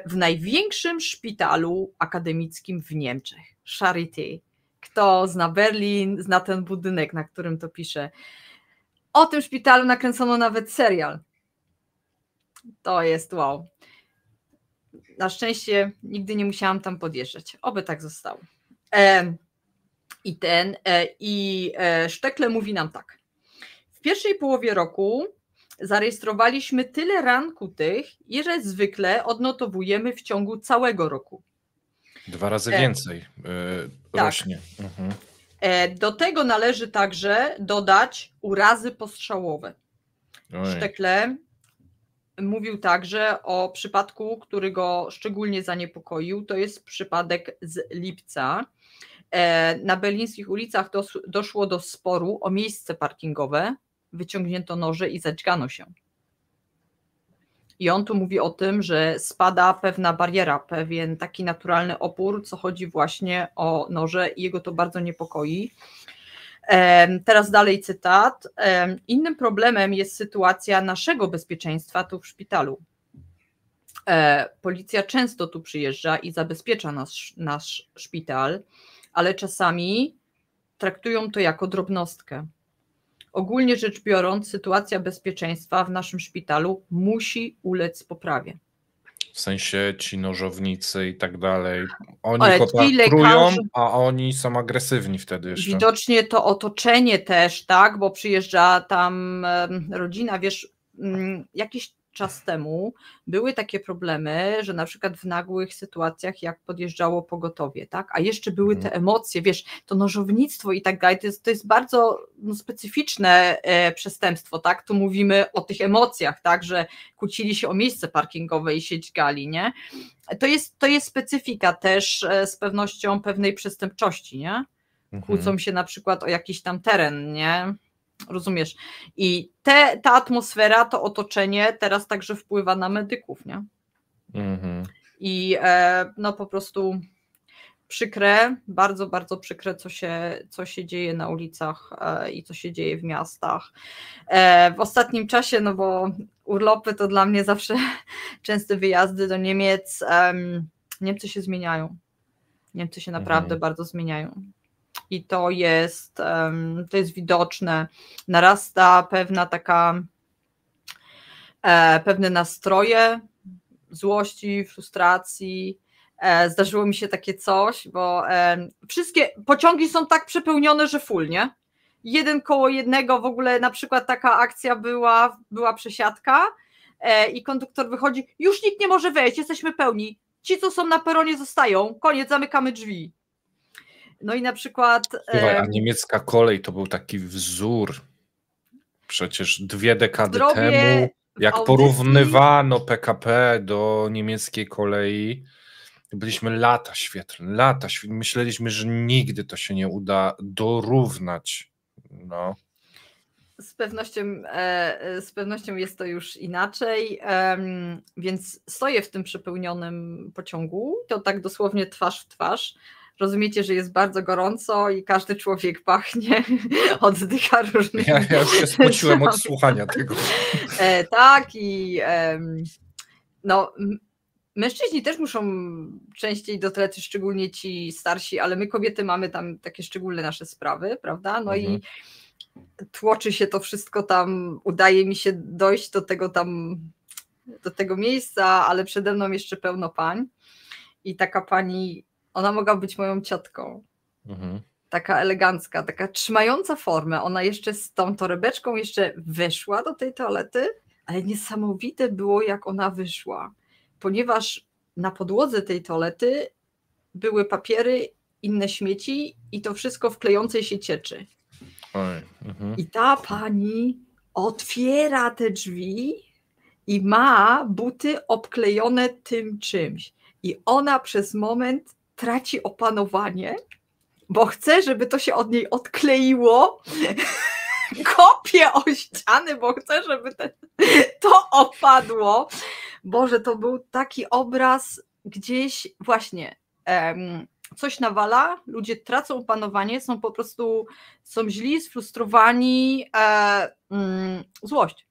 w największym szpitalu akademickim w Niemczech, Charité. Kto zna Berlin, zna ten budynek, na którym to pisze. O tym szpitalu nakręcono nawet serial. To jest wow. Na szczęście nigdy nie musiałam tam podjeżdżać. Oby tak zostało. Stöckle mówi nam tak. W pierwszej połowie roku zarejestrowaliśmy tyle ran kutych, ile zwykle odnotowujemy w ciągu całego roku. 2 razy więcej rośnie. Do tego należy także dodać urazy postrzałowe. Stöckle mówił także o przypadku, który go szczególnie zaniepokoił. To jest przypadek z lipca. Na berlińskich ulicach doszło do sporu o miejsce parkingowe. Wyciągnięto noże i zadźgano się. I on tu mówi o tym, że spada pewna bariera, pewien taki naturalny opór, co chodzi właśnie o noże i jego to bardzo niepokoi. Teraz dalej cytat. Innym problemem jest sytuacja naszego bezpieczeństwa tu w szpitalu. Policja często tu przyjeżdża i zabezpiecza nasz szpital, ale czasami traktują to jako drobnostkę. Ogólnie rzecz biorąc, sytuacja bezpieczeństwa w naszym szpitalu musi ulec poprawie. W sensie ci nożownicy i tak dalej, oni opatrują, a oni są agresywni wtedy jeszcze. Widocznie to otoczenie też, tak, bo przyjeżdża tam rodzina, wiesz, jakiś czas temu były takie problemy, że na przykład w nagłych sytuacjach jak podjeżdżało pogotowie, tak, a jeszcze były te emocje, wiesz, to nożownictwo i tak dalej, to jest bardzo specyficzne przestępstwo, tak, tu mówimy o tych emocjach, tak, że kłócili się o miejsce parkingowe i się dźgali, nie, to jest specyfika też z pewnością pewnej przestępczości, nie, kłócą się na przykład o jakiś tam teren, nie, rozumiesz? I ta atmosfera, to otoczenie teraz także wpływa na medyków, nie? I no po prostu przykre, bardzo, bardzo przykre, co się dzieje na ulicach i co się dzieje w miastach. W ostatnim czasie, no bo urlopy to dla mnie zawsze częste wyjazdy do Niemiec. Niemcy się zmieniają. Niemcy się naprawdę bardzo zmieniają. I to jest widoczne. Narasta pewne nastroje złości, frustracji. Zdarzyło mi się takie coś, bo wszystkie pociągi są tak przepełnione, że full, nie? Jeden koło jednego, w ogóle na przykład taka akcja była przesiadka i konduktor wychodzi, już nikt nie może wejść, jesteśmy pełni. Ci, co są na peronie, zostają, koniec, zamykamy drzwi. No i na przykład... Słuchaj, a niemiecka kolej to był taki wzór. Przecież 2 dekady temu, jak porównywano PKP do niemieckiej kolei, to byliśmy lata świetlne. Myśleliśmy, że nigdy to się nie uda dorównać. No. z pewnością jest to już inaczej, więc stoję w tym przepełnionym pociągu, to tak dosłownie twarz w twarz. Rozumiecie, że jest bardzo gorąco i każdy człowiek pachnie, oddycha różnymi... Ja już się spociłem od słuchania tego. Tak i no... Mężczyźni też muszą częściej do toalety, szczególnie ci starsi, ale my kobiety mamy tam takie szczególne nasze sprawy, prawda? No i tłoczy się to wszystko tam, udaje mi się dojść do tego miejsca, ale przede mną jeszcze pełno pań i taka pani, ona mogła być moją ciotką, taka elegancka, taka trzymająca formę, ona jeszcze z tą torebeczką jeszcze weszła do tej toalety, ale niesamowite było, jak ona wyszła, ponieważ na podłodze tej toalety były papiery, inne śmieci i to wszystko w klejącej się cieczy. I ta pani otwiera te drzwi i ma buty obklejone tym czymś. I ona przez moment traci opanowanie, bo chce, żeby to się od niej odkleiło. Kopie o ściany, bo chce, żeby to opadło. Boże, to był taki obraz gdzieś właśnie... coś nawala, ludzie tracą opanowanie, są po prostu, są źli, sfrustrowani, złość,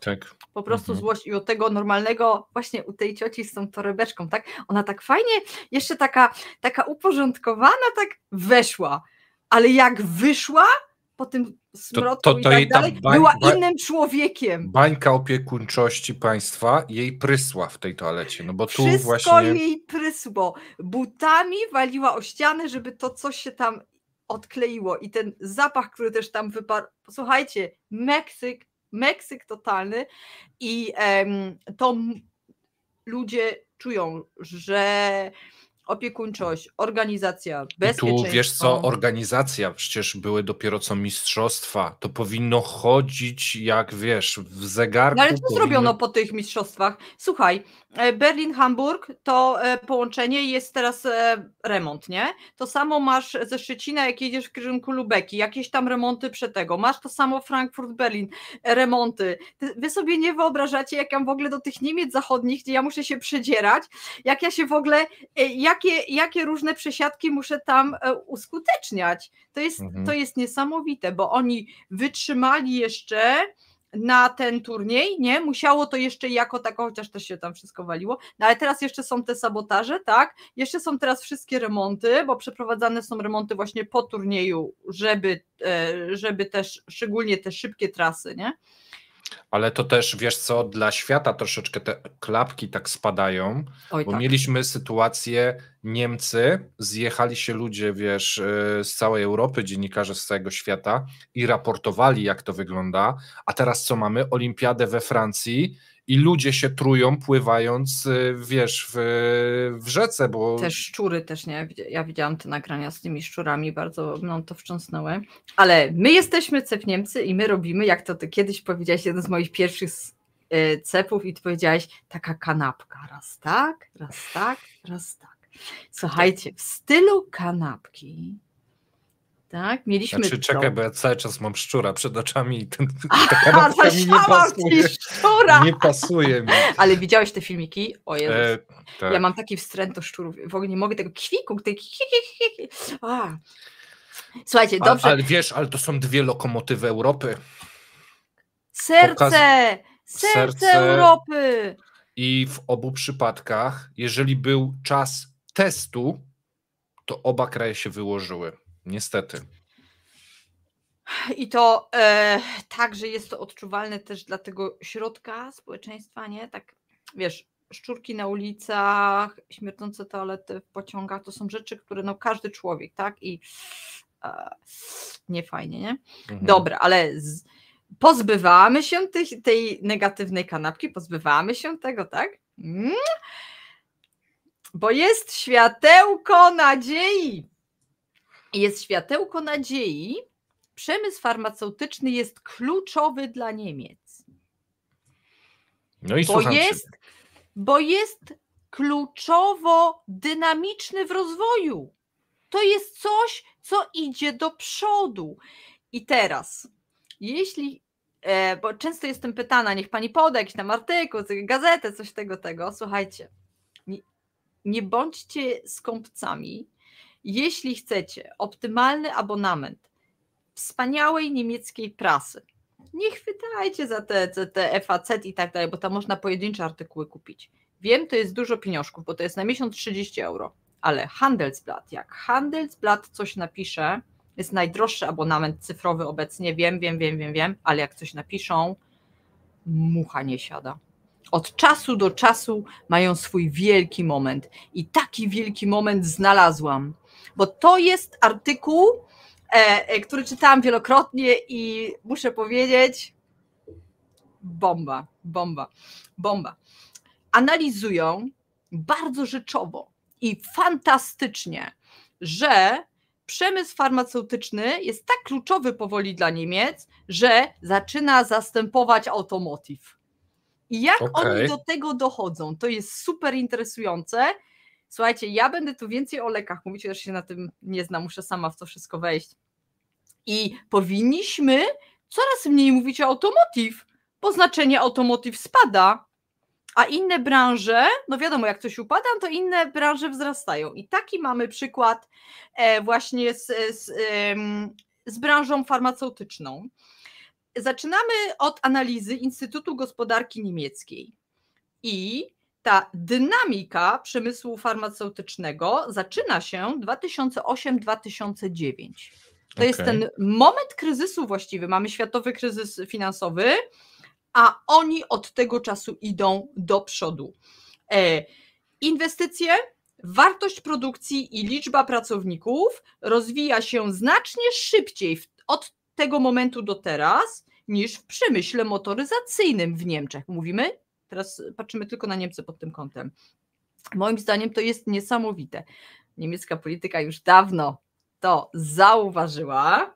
tak. Po prostu złość i od tego normalnego, właśnie u tej cioci z tą torebeczką, tak, ona tak fajnie, jeszcze taka uporządkowana, tak weszła, ale jak wyszła po tym smrodku i tak dalej, była innym człowiekiem. Bańka opiekuńczości państwa jej prysła w tej toalecie, no bo tu wszystko właśnie... jej prysło, butami waliła o ścianę, żeby to coś się tam odkleiło i ten zapach, który też tam wyparł, słuchajcie, Meksyk totalny i to ludzie czują, że opiekuńczość, organizacja, bezpieczeństwo. I tu wiesz co, organizacja, przecież były dopiero co mistrzostwa, to powinno chodzić jak wiesz, w zegarku. No ale co zrobiono po tych mistrzostwach? Słuchaj, Berlin-Hamburg to połączenie, jest teraz remont, nie? To samo masz ze Szczecina, jak jedziesz w kierunku Lubeki, jakieś tam remonty tego, masz to samo Frankfurt-Berlin, remonty. Wy sobie nie wyobrażacie, jak ja w ogóle do tych Niemiec zachodnich, gdzie ja muszę się przedzierać, jak ja się w ogóle, jakie różne przesiadki muszę tam uskuteczniać. To jest niesamowite, bo oni wytrzymali jeszcze na ten turniej, nie? Musiało to jeszcze jako tako, chociaż też się tam wszystko waliło, no ale teraz jeszcze są te sabotaże, tak? Jeszcze są teraz wszystkie remonty, bo przeprowadzane są remonty właśnie po turnieju, żeby też, szczególnie te szybkie trasy, nie? Ale to też, wiesz co, dla świata troszeczkę te klapki tak spadają, bo mieliśmy sytuację, Niemcy, zjechali się ludzie, wiesz, z całej Europy, dziennikarze z całego świata i raportowali, jak to wygląda, a teraz co mamy? Olimpiadę we Francji i ludzie się trują, pływając, wiesz, w rzece, bo... Też szczury też, nie? Ja widziałam te nagrania z tymi szczurami, bardzo mną to wstrząsnęły, ale my jesteśmy cep Niemcy i my robimy, jak to ty kiedyś powiedziałeś, jeden z moich pierwszych cepów i ty powiedziałeś, taka kanapka, raz tak, raz tak, raz tak. Słuchajcie, w stylu kanapki, tak, mieliśmy... Znaczy, czekaj, bo ja cały czas mam szczura przed oczami i ta kanapka mi nie pasuje. Nie pasuje mi. Ale widziałeś te filmiki? O Jezus. Tak. Ja mam taki wstręt do szczurów, w ogóle nie mogę tego kwiku, Słuchajcie, dobrze. Ale wiesz, ale to są dwie lokomotywy Europy. Serce Europy. I w obu przypadkach, jeżeli był czas testu, to oba kraje się wyłożyły. Niestety. I to tak, że jest to odczuwalne też dla tego środka społeczeństwa, nie? Tak, wiesz, szczurki na ulicach, śmierdzące toalety w pociągach, to są rzeczy, które no każdy człowiek, tak? I nie fajnie, nie? Dobra, ale pozbywamy się tej negatywnej kanapki, pozbywamy się tego, tak? Bo jest światełko nadziei. Jest światełko nadziei. Przemysł farmaceutyczny jest kluczowy dla Niemiec. No i bo jest kluczowo dynamiczny w rozwoju. To jest coś, co idzie do przodu. I teraz jeśli, bo często jestem pytana, niech pani poda jakiś tam artykuł, gazetę, coś tego, słuchajcie, nie bądźcie skąpcami, jeśli chcecie optymalny abonament wspaniałej niemieckiej prasy, nie chwytajcie za te FAZ i tak dalej, bo tam można pojedyncze artykuły kupić. Wiem, to jest dużo pieniążków, bo to jest na miesiąc 30 €, ale Handelsblatt, jak Handelsblatt coś napisze, jest najdroższy abonament cyfrowy obecnie, wiem, ale jak coś napiszą, mucha nie siada. Od czasu do czasu mają swój wielki moment i taki wielki moment znalazłam, bo to jest artykuł, który czytałam wielokrotnie i muszę powiedzieć, bomba. Analizują bardzo rzeczowo i fantastycznie, że przemysł farmaceutyczny jest tak kluczowy powoli dla Niemiec, że zaczyna zastępować automotive. I jak oni do tego dochodzą, to jest super interesujące. Słuchajcie, ja będę tu więcej o lekach mówić, też się na tym nie znam, muszę sama w to wszystko wejść. I powinniśmy coraz mniej mówić o automotive, bo znaczenie automotive spada, a inne branże, no wiadomo, jak coś upada, to inne branże wzrastają. I taki mamy przykład właśnie z branżą farmaceutyczną. Zaczynamy od analizy Instytutu Gospodarki Niemieckiej i ta dynamika przemysłu farmaceutycznego zaczyna się 2008-2009. To jest ten moment kryzysu właściwy. Mamy światowy kryzys finansowy, a oni od tego czasu idą do przodu. Inwestycje, wartość produkcji i liczba pracowników rozwija się znacznie szybciej od tego momentu do teraz niż w przemyśle motoryzacyjnym w Niemczech. Mówimy? Teraz patrzymy tylko na Niemcy pod tym kątem. Moim zdaniem to jest niesamowite. Niemiecka polityka już dawno to zauważyła.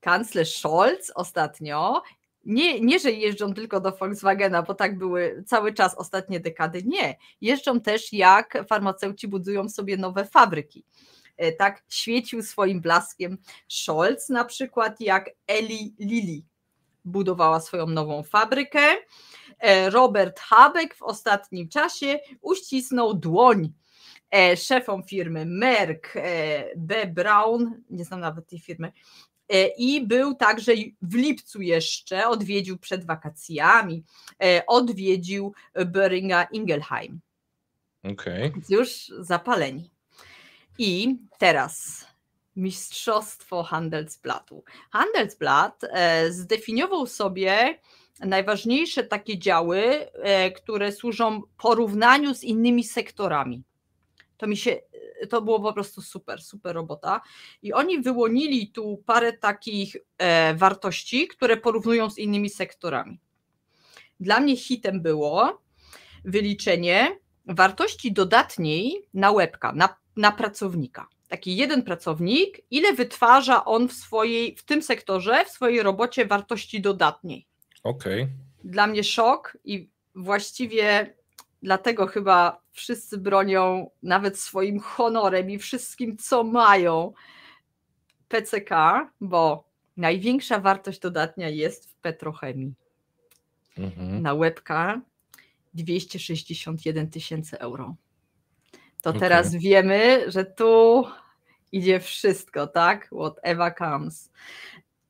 Kanclerz Scholz ostatnio, nie, że jeżdżą tylko do Volkswagena, bo tak były cały czas ostatnie dekady, nie. Jeżdżą też, jak farmaceuci budują sobie nowe fabryki. Tak świecił swoim blaskiem Scholz, na przykład jak Eli Lilly budowała swoją nową fabrykę. Robert Habeck w ostatnim czasie uścisnął dłoń szefom firmy Merck, B. Braun, nie znam nawet tej firmy, i był także w lipcu jeszcze, odwiedził przed wakacjami, odwiedził Boehringer Ingelheim. Więc już zapaleni. I teraz mistrzostwo Handelsblattu. Handelsblatt zdefiniował sobie najważniejsze takie działy, które służą porównaniu z innymi sektorami. To było po prostu super robota. I oni wyłonili tu parę takich wartości, które porównują z innymi sektorami. Dla mnie hitem było wyliczenie wartości dodatniej na łebka, na pracownika. Taki jeden pracownik, ile wytwarza on w tym sektorze, w swojej robocie wartości dodatniej. Dla mnie szok i właściwie dlatego chyba wszyscy bronią nawet swoim honorem i wszystkim, co mają PCK, bo największa wartość dodatnia jest w petrochemii. Na łebka 261 000 €. To teraz wiemy, że tu idzie wszystko, tak? Whatever comes.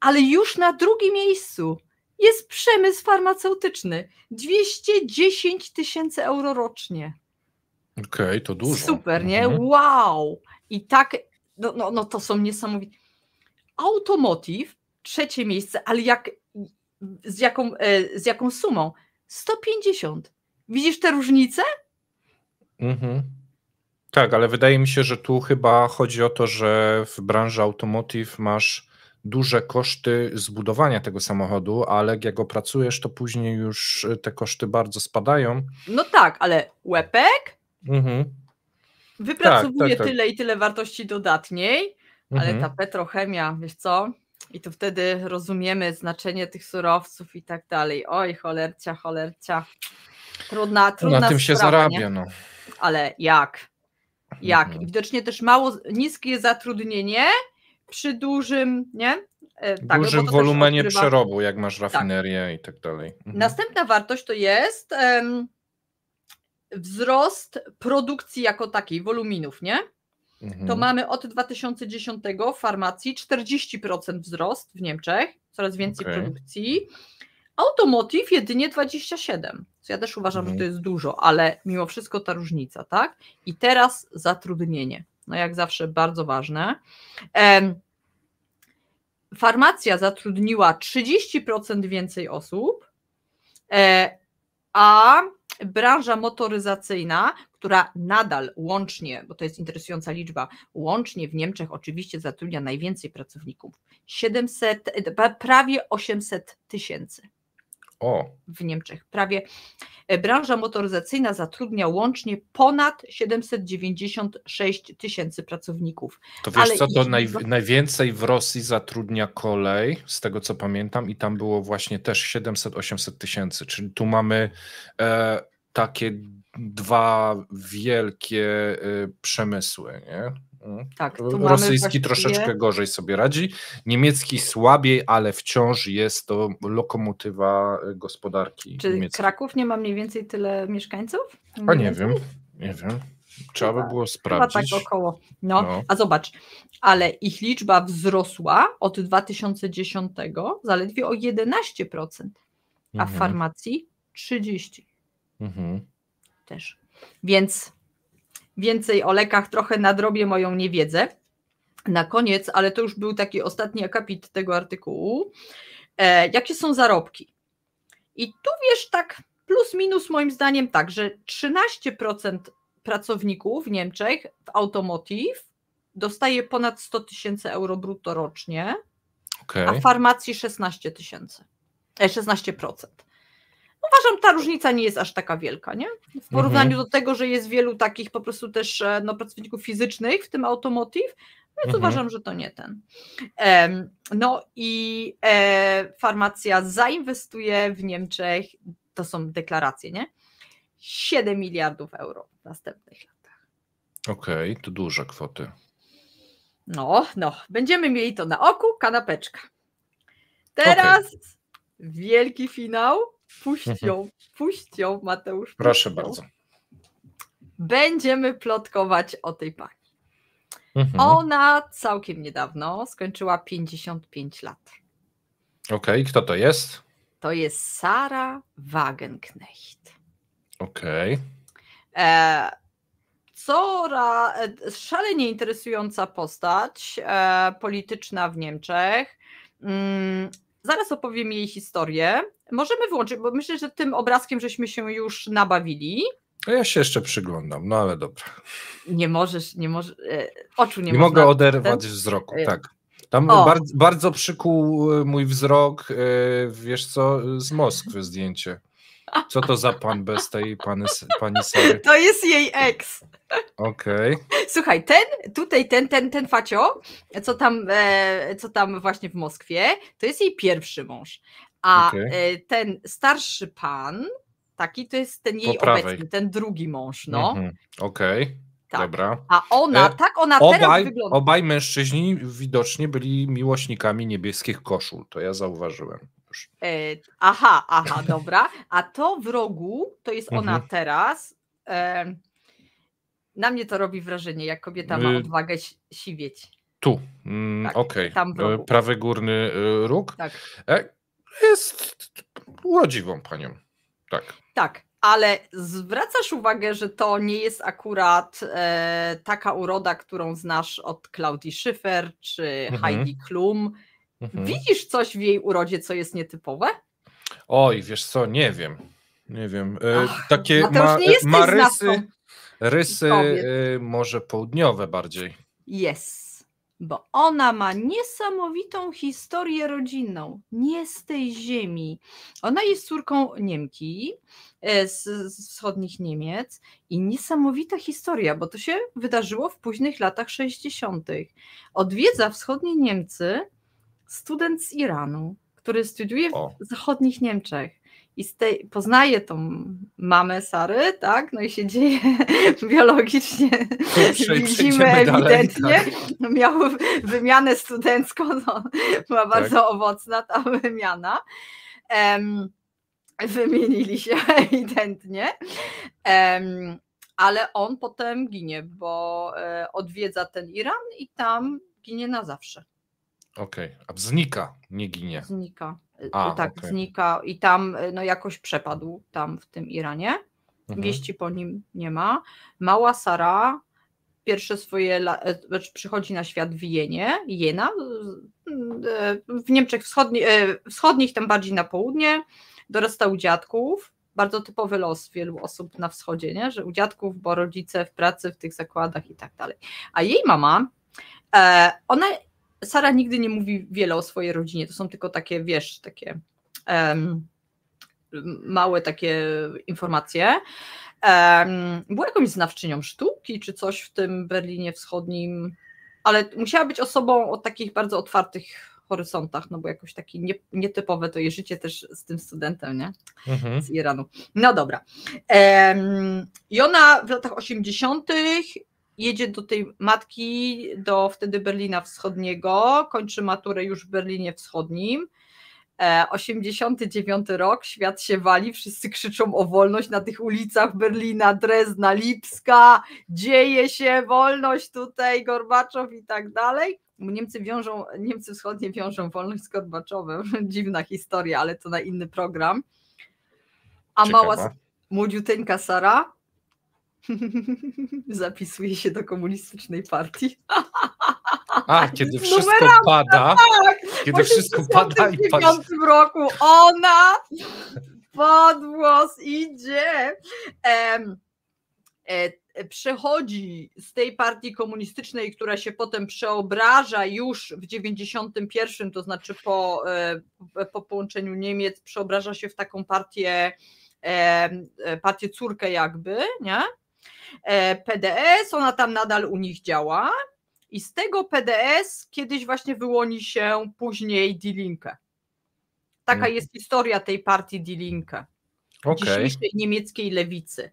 Ale już na drugim miejscu jest przemysł farmaceutyczny. 210 000 € rocznie. To dużo. Super, nie? Wow! I tak, no to są niesamowite. Automotive, trzecie miejsce, ale z jaką sumą? 150. Widzisz te różnice? Tak, ale wydaje mi się, że tu chyba chodzi o to, że w branży automotive masz duże koszty zbudowania tego samochodu, ale jak opracujesz, to później już te koszty bardzo spadają. No tak, ale łepek wypracowuje tyle i tyle wartości dodatniej, ale ta petrochemia, wiesz co? I to wtedy rozumiemy znaczenie tych surowców i tak dalej. Oj, cholercia. Trudna na tym się sprawa, zarabia, nie? no. Ale jak? Widocznie też niskie zatrudnienie przy dużym, nie? Tak, dużym bo to wolumenie odgrywa... przerobu, jak masz rafinerię i tak dalej. Następna wartość to jest wzrost produkcji jako takiej, woluminów, nie? To mamy od 2010 w farmacji 40% wzrost w Niemczech, coraz więcej produkcji. Automotive jedynie 27%. Ja też uważam, że to jest dużo, ale mimo wszystko ta różnica, tak? I teraz zatrudnienie. No jak zawsze bardzo ważne. Farmacja zatrudniła 30% więcej osób, a branża motoryzacyjna, która nadal łącznie, bo to jest interesująca liczba, łącznie w Niemczech oczywiście zatrudnia najwięcej pracowników, prawie 800 tysięcy. W Niemczech prawie. Branża motoryzacyjna zatrudnia łącznie ponad 796 tysięcy pracowników. To wiesz co, to najwięcej w Rosji zatrudnia kolej, z tego co pamiętam, i tam było właśnie też 700-800 tysięcy, czyli tu mamy takie dwa wielkie przemysły, nie? Tak, rosyjski troszeczkę gorzej sobie radzi, niemiecki słabiej, ale wciąż jest to lokomotywa gospodarki. Czy niemieckiej. Kraków nie ma mniej więcej tyle mieszkańców? A nie wiem. Trzeba by było sprawdzić. Chyba tak około. No, a zobacz, ale ich liczba wzrosła od 2010 zaledwie o 11%, a w farmacji 30%. Też. Więc więcej o lekach, trochę nadrobię moją niewiedzę. Na koniec, ale to już był taki ostatni akapit tego artykułu. Jakie są zarobki? I tu wiesz, tak plus minus moim zdaniem tak, że 13% pracowników w Niemczech w Automotive dostaje ponad 100 tysięcy euro brutto rocznie, a w farmacji 16%. Uważam, ta różnica nie jest aż taka wielka, nie? W porównaniu do tego, że jest wielu takich po prostu też pracowników fizycznych w tym Automotive, więc uważam, że to nie ten. No i farmacja zainwestuje w Niemczech, to są deklaracje, nie? 7 miliardów euro w następnych latach. To duże kwoty. No, będziemy mieli to na oku, kanapeczka. Teraz wielki finał. Puść ją, Mateusz. Proszę bardzo. Będziemy plotkować o tej pani. Ona całkiem niedawno skończyła 55 lat. Kto to jest? To jest Sarah Wagenknecht. Szalenie interesująca postać polityczna w Niemczech. Zaraz opowiem jej historię. Możemy włączyć, bo myślę, że tym obrazkiem żeśmy się już nabawili. Ja się jeszcze przyglądam, no ale dobra. Nie możesz, oczu nie mogę oderwać wzroku, tak. Tam bardzo przykuł mój wzrok, wiesz co, z Moskwy zdjęcie. Co to za pan bez tej pani Sary? To jest jej ex. Słuchaj, ten facio, co tam właśnie w Moskwie, to jest jej pierwszy mąż. A ten starszy pan, taki to jest ten jej obecny, ten drugi mąż, no. Tak. Dobra. A ona teraz wygląda. Obaj mężczyźni widocznie byli miłośnikami niebieskich koszul, to ja zauważyłem. Aha, dobra. A to w rogu, to jest ona teraz. Na mnie to robi wrażenie, jak kobieta ma odwagę siwieć. Tu, tam w rogu. Prawy górny róg. Tak. Jest urodziwą panią. Tak, ale zwracasz uwagę, że to nie jest akurat taka uroda, którą znasz od Claudii Schiffer czy Heidi Klum. Widzisz coś w jej urodzie, co jest nietypowe? Oj, wiesz co, nie wiem. Takie ma rysy może południowe bardziej. Bo ona ma niesamowitą historię rodzinną, nie z tej ziemi. Ona jest córką Niemki z wschodnich Niemiec i niesamowita historia, bo to się wydarzyło w późnych latach 60. Odwiedza wschodnie Niemcy student z Iranu, który studiuje w zachodnich Niemczech. I poznaje tą mamę Sary, tak? No i się dzieje biologicznie. Widzimy ewidentnie. Tak. Miał wymianę studencką, no, była bardzo owocna ta wymiana. Wymienili się ewidentnie. Ale on potem ginie, bo odwiedza ten Iran i tam ginie na zawsze. Okej, a znika, nie ginie. Znika. Znika i tam no jakoś przepadł tam w tym Iranie. Wieści po nim nie ma. Mała Sara pierwsze swoje przychodzi na świat w Jena, w Niemczech wschodnich, tam bardziej na południe, dorasta u dziadków. Bardzo typowy los wielu osób na wschodzie, nie? Że u dziadków, bo rodzice w pracy, w tych zakładach i tak dalej. A jej mama, Sara nigdy nie mówi wiele o swojej rodzinie, to są tylko takie, wiesz, takie małe takie informacje. Była jakąś znawczynią sztuki, czy coś w tym Berlinie Wschodnim, ale musiała być osobą o takich bardzo otwartych horyzontach, no bo jakoś takie nietypowe to jej życie też z tym studentem, nie? Z Iranu. No dobra. I ona w latach 80. jedzie do tej matki, do wtedy Berlina Wschodniego, kończy maturę już w Berlinie Wschodnim. 89 rok, świat się wali, wszyscy krzyczą o wolność na tych ulicach Berlina, Drezna, Lipska, dzieje się, wolność tutaj, Gorbaczow i tak dalej. Niemcy wschodnie wiążą wolność z Gorbaczowem, dziwna historia, ale to na inny program. A mała, młodziuteńka Sara zapisuje się do komunistycznej partii. Kiedy wszystko pada, kiedy wszystko pada i w 1995 roku ona pod włos idzie. Przechodzi z tej partii komunistycznej, która się potem przeobraża już w 91, to znaczy po połączeniu Niemiec, przeobraża się w taką partię córkę jakby, nie? PDS, ona tam nadal u nich działa i z tego PDS kiedyś właśnie wyłoni się później Die Linke. Taka jest historia tej partii Die Linke, dzisiejszej niemieckiej lewicy.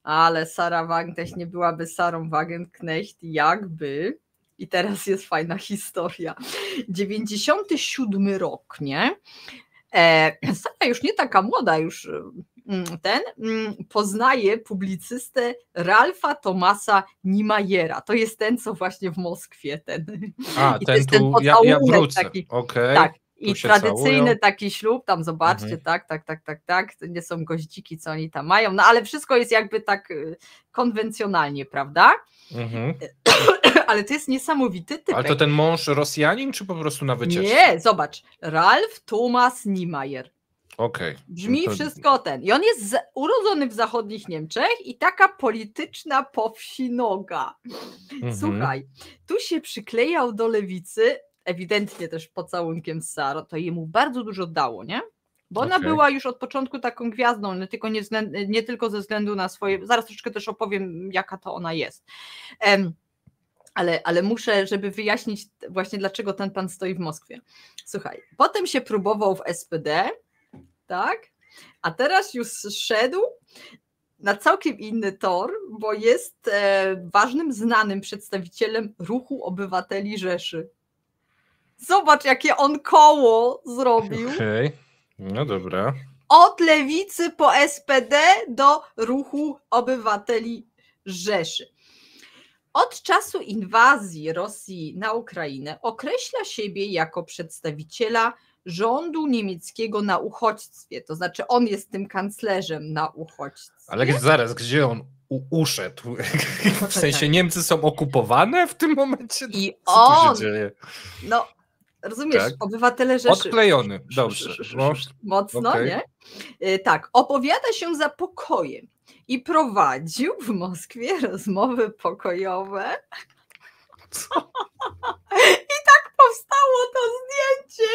Ale Sara Wagenknecht nie byłaby Sarą Wagenknecht jakby, i teraz jest fajna historia. 97 rok, nie? Sara już nie taka młoda, już poznaje publicystę Ralfa Thomasa Niemeyera. To jest ten, co właśnie w Moskwie. Ja wrócę. Taki, tak. I tradycyjny taki ślub, tam zobaczcie, tak, to nie są goździki, co oni tam mają, no ale wszystko jest jakby tak konwencjonalnie, prawda? Ale to jest niesamowity typek. Ale to ten mąż Rosjanin, czy po prostu na wycieczce? Nie, zobacz, Ralf Thomas Niemeyer. Brzmi wszystko ten. I on jest urodzony w zachodnich Niemczech i taka polityczna powsinoga. Słuchaj, tu się przyklejał do lewicy, ewidentnie też pocałunkiem z Sarą, to jemu bardzo dużo dało, nie? Bo ona była już od początku taką gwiazdą, nie tylko ze względu na swoje, zaraz troszeczkę też opowiem, jaka to ona jest. Ale muszę, żeby wyjaśnić właśnie, dlaczego ten pan stoi w Moskwie. Słuchaj, potem się próbował w SPD, tak? A teraz już szedł na całkiem inny tor, bo jest ważnym, znanym przedstawicielem Ruchu Obywateli Rzeszy. Zobacz, jakie on koło zrobił. No dobra. Od lewicy po SPD do Ruchu Obywateli Rzeszy. Od czasu inwazji Rosji na Ukrainę określa siebie jako przedstawiciela rządu niemieckiego na uchodźstwie. To znaczy on jest tym kanclerzem na uchodźstwie. Ale zaraz, gdzie on uszedł? W sensie Niemcy są okupowane w tym momencie? I co tu się dzieje? No, rozumiesz, obywatele Rzeszy. Odklejony, dobrze. Mocno, nie? Tak, opowiada się za pokojem i prowadził w Moskwie rozmowy pokojowe. Co? I tak powstało to zdjęcie.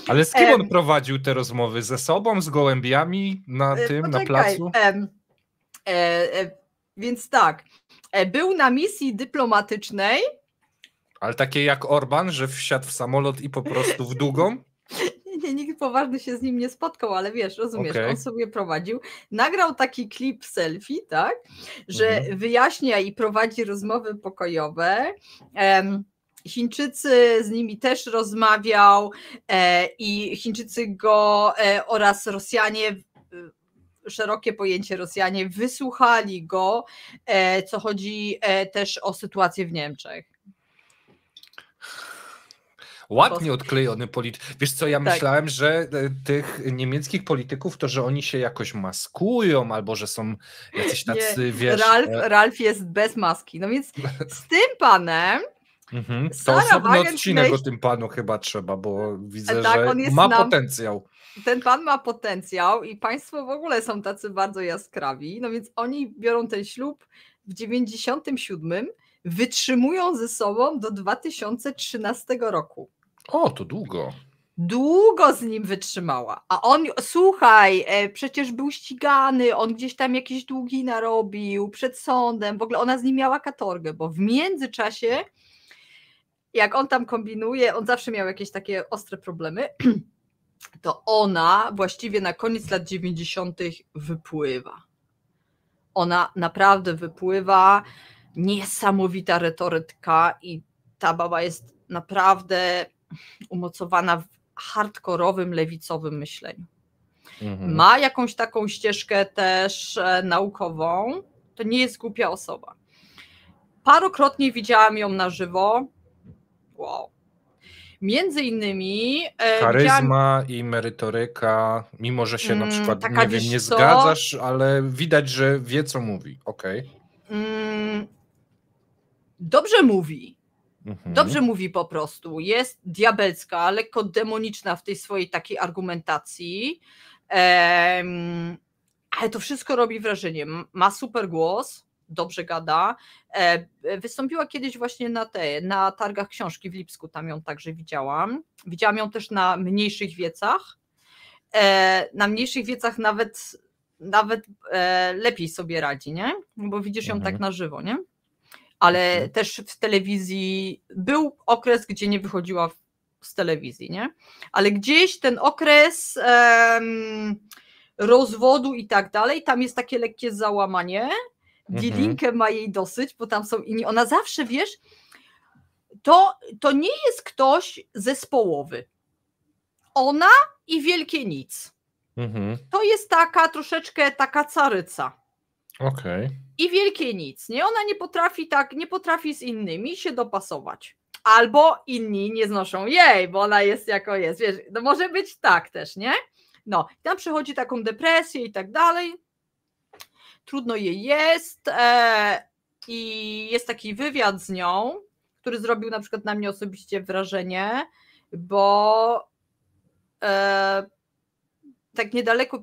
Ale z kim on prowadził te rozmowy? Ze sobą, z gołębiami na placu? Więc tak, był na misji dyplomatycznej. Ale takie jak Orban, że wsiadł w samolot i po prostu w długą? nikt poważny się z nim nie spotkał, ale wiesz, rozumiesz, Okej. on sobie prowadził, nagrał taki klip selfie, tak, że wyjaśnia i prowadzi rozmowy pokojowe. Chińczycy z nimi też rozmawiał i Chińczycy go oraz Rosjanie, szerokie pojęcie Rosjanie, wysłuchali go, co chodzi też o sytuację w Niemczech. Ładnie odklejony polityk. Wiesz co, ja myślałem, że tych niemieckich polityków to, że oni się jakoś maskują, albo że są jacyś tacy, wiesz... Ralf jest bez maski. No więc z tym panem to osobny odcinek o tym panu chyba trzeba, bo widzę, że on ma potencjał. Ten pan ma potencjał i państwo w ogóle są tacy bardzo jaskrawi, no więc oni biorą ten ślub w 97, wytrzymują ze sobą do 2013 roku. O, to długo. Długo z nim wytrzymała, a on, słuchaj, przecież był ścigany, on gdzieś tam jakieś długi narobił przed sądem, w ogóle ona z nim miała katorgę, bo w międzyczasie, jak on tam kombinuje, on zawsze miał jakieś takie ostre problemy, to ona właściwie na koniec lat 90. wypływa. Ona naprawdę wypływa, niesamowita retoryka i ta baba jest naprawdę umocowana w hardkorowym, lewicowym myśleniu. Ma jakąś taką ścieżkę też naukową, to nie jest głupia osoba. Parokrotnie widziałam ją na żywo. Wow. Między innymi charyzma i merytoryka, mimo że się na przykład taka, nie zgadzasz, ale widać, że wie, co mówi. Okej. Dobrze mówi. Dobrze mówi po prostu. Jest diabelska, lekko demoniczna w tej swojej takiej argumentacji, ale to wszystko robi wrażenie. Ma super głos, dobrze gada. Wystąpiła kiedyś właśnie na targach książki w Lipsku, tam ją także widziałam. Widziałam ją też na mniejszych wiecach. Na mniejszych wiecach nawet lepiej sobie radzi, nie? Bo widzisz ją tak na żywo, nie? Ale też w telewizji był okres, gdzie nie wychodziła z telewizji, nie? Ale gdzieś ten okres rozwodu i tak dalej, tam jest takie lekkie załamanie. Die ma jej dosyć, bo tam są inni. Ona zawsze, wiesz, to nie jest ktoś zespołowy. Ona i wielkie nic. To jest taka troszeczkę taka caryca. Okej. I wielkie nic, nie? Ona nie potrafi z innymi się dopasować. Albo inni nie znoszą jej, bo ona jest jako jest, wiesz, no może być tak też, nie? No, tam przechodzi taką depresję i tak dalej, trudno jej jest i jest taki wywiad z nią, który zrobił na przykład na mnie osobiście wrażenie, bo tak niedaleko,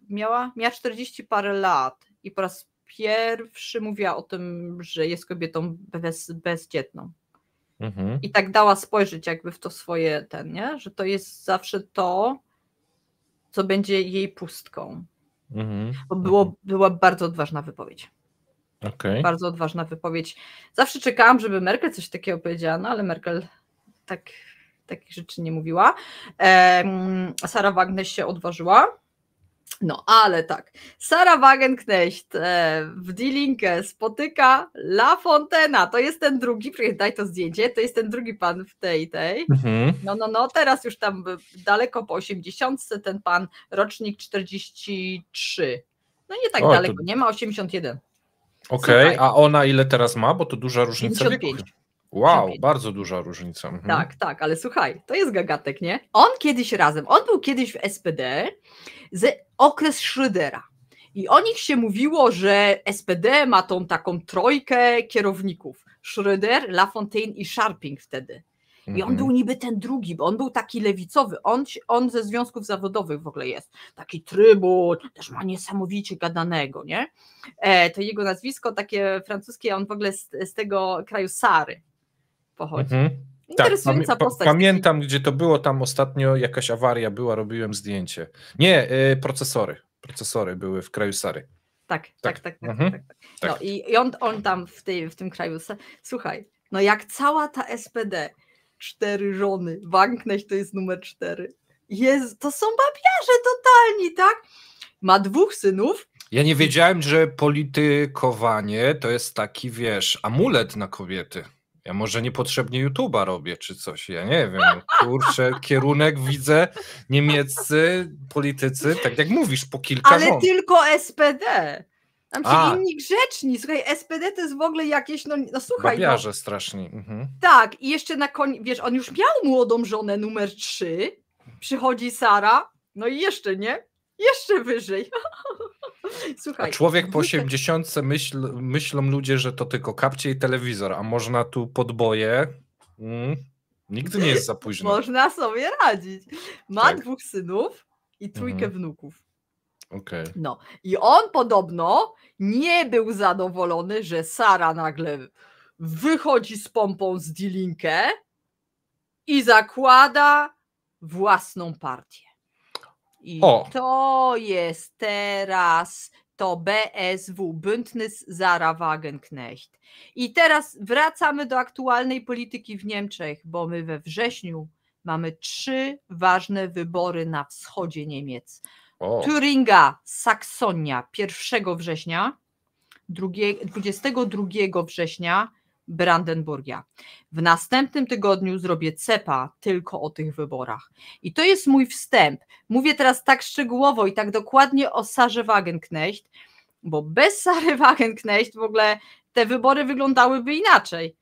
miała 40 parę lat i po raz pierwszy mówiła o tym, że jest kobietą bezdzietną. I tak dała spojrzeć jakby w to swoje nie? Że to jest zawsze to, co będzie jej pustką. Bo była bardzo odważna wypowiedź. Bardzo odważna wypowiedź. Zawsze czekałam, żeby Merkel coś takiego powiedziała, no ale Merkel takich rzeczy nie mówiła. Sara Wagenknecht się odważyła. No, ale tak. Sara Wagenknecht w Die Linke spotyka Lafontaina. To jest ten drugi, daj to zdjęcie, to jest ten drugi pan w tej. No, teraz już tam daleko po 80, ten pan, rocznik 43. No nie tak daleko, nie ma 81. Okej, a ona ile teraz ma? Bo to duża różnica 55. wieku. Wow, 55. Bardzo duża różnica. Tak, ale słuchaj, to jest gagatek, nie? On był kiedyś w SPD okres Schrödera i o nich się mówiło, że SPD ma tą taką trójkę kierowników. Schröder, Lafontaine i Scharping wtedy. I on był niby ten drugi, bo on był taki lewicowy, on ze związków zawodowych w ogóle jest, taki trybun, też ma niesamowicie gadanego, nie? To jego nazwisko takie francuskie, on w ogóle z tego kraju Sary pochodzi. Interesująca postać. Pamiętam, gdzie to było, tam ostatnio jakaś awaria była, robiłem zdjęcie. Nie, procesory były w kraju Sary. Tak. No i on tam w tym kraju, słuchaj, no jak cała ta SPD 4 żony. Wagenknecht to jest numer 4. To są babiarze totalni, tak? Ma 2 synów. Ja nie wiedziałem, że politykowanie to jest taki, wiesz, amulet na kobiety. Ja może niepotrzebnie YouTube'a robię, czy coś, ja nie wiem. Kurczę, kierunek widzę, niemieccy politycy, tak jak mówisz, po kilka Ale żon. tylko SPD. Tam ci inni grzeczni. Słuchaj, SPD to jest w ogóle jakieś, no słuchaj. Babiarze strasznie. Tak, i jeszcze na koniec, wiesz, on już miał młodą żonę numer 3, przychodzi Sara, no i jeszcze, nie? Jeszcze wyżej. Słuchaj. A człowiek po 80 myślą ludzie, że to tylko kapcie i telewizor, a można tu podboje. Nigdy nie jest za późno. Można sobie radzić. Ma 2 synów i 3 wnuków. Okay. No i on podobno nie był zadowolony, że Sara nagle wychodzi z pompą z Die Linke i zakłada własną partię. I to jest teraz to BSW, Bündnis Sarah Wagenknecht. I teraz wracamy do aktualnej polityki w Niemczech, bo my we wrześniu mamy 3 ważne wybory na wschodzie Niemiec. Turinga, Saksonia 1 września, 22 września Brandenburgia. W następnym tygodniu zrobię cepa tylko o tych wyborach. I to jest mój wstęp. Mówię teraz tak szczegółowo i tak dokładnie o Sarze Wagenknecht, bo bez Sary Wagenknecht w ogóle te wybory wyglądałyby inaczej.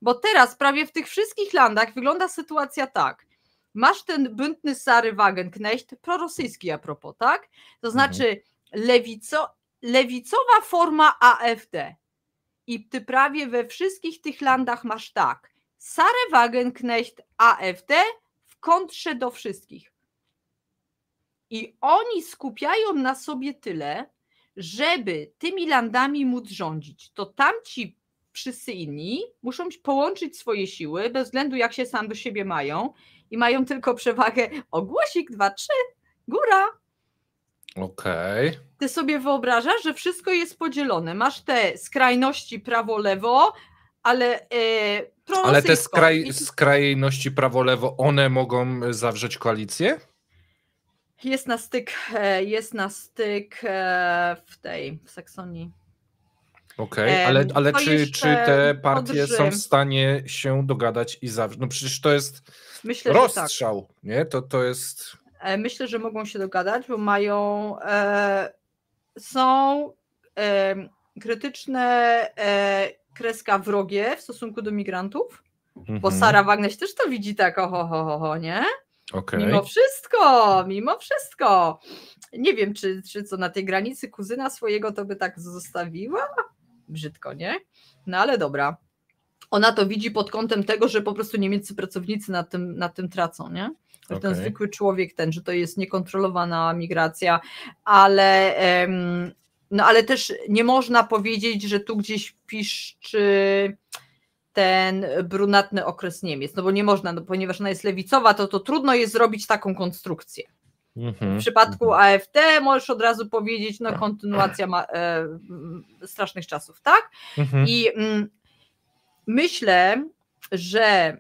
Bo teraz prawie w tych wszystkich landach wygląda sytuacja tak. Masz ten Bündnis Sary Wagenknecht, prorosyjski a propos, tak? To znaczy lewicowa forma AfD. I ty prawie we wszystkich tych landach masz tak. Sarę Wagenknecht, AfD w kontrze do wszystkich. I oni skupiają na sobie tyle, żeby tymi landami móc rządzić. To tamci wszyscy inni muszą połączyć swoje siły, bez względu jak się sam do siebie mają i mają tylko przewagę głosik, 2, 3, góra. Okej. Ty sobie wyobrażasz, że wszystko jest podzielone. Masz te skrajności prawo-lewo, ale ale te skrajności prawo-lewo, one mogą zawrzeć koalicję? Jest na styk w Saksonii. Okej, ale czy te partie są w stanie się dogadać i zawrzeć? No przecież to jest rozstrzał, tak. Nie? To jest... Myślę, że mogą się dogadać, bo mają są krytyczne kreska wrogie w stosunku do migrantów, bo Sara Wagenknecht też to widzi tak nie? Okay. Mimo wszystko. Nie wiem, czy co na tej granicy kuzyna swojego to by tak zostawiła? Brzydko, nie? No ale dobra. Ona to widzi pod kątem tego, że po prostu niemieccy pracownicy na tym tracą, nie? Że ten zwykły człowiek, że to jest niekontrolowana migracja, ale też nie można powiedzieć, że tu gdzieś piszczy ten brunatny okres Niemiec, no bo nie można, ponieważ ona jest lewicowa, to trudno jest zrobić taką konstrukcję. W przypadku AfD możesz od razu powiedzieć, kontynuacja strasznych czasów, tak? I myślę, że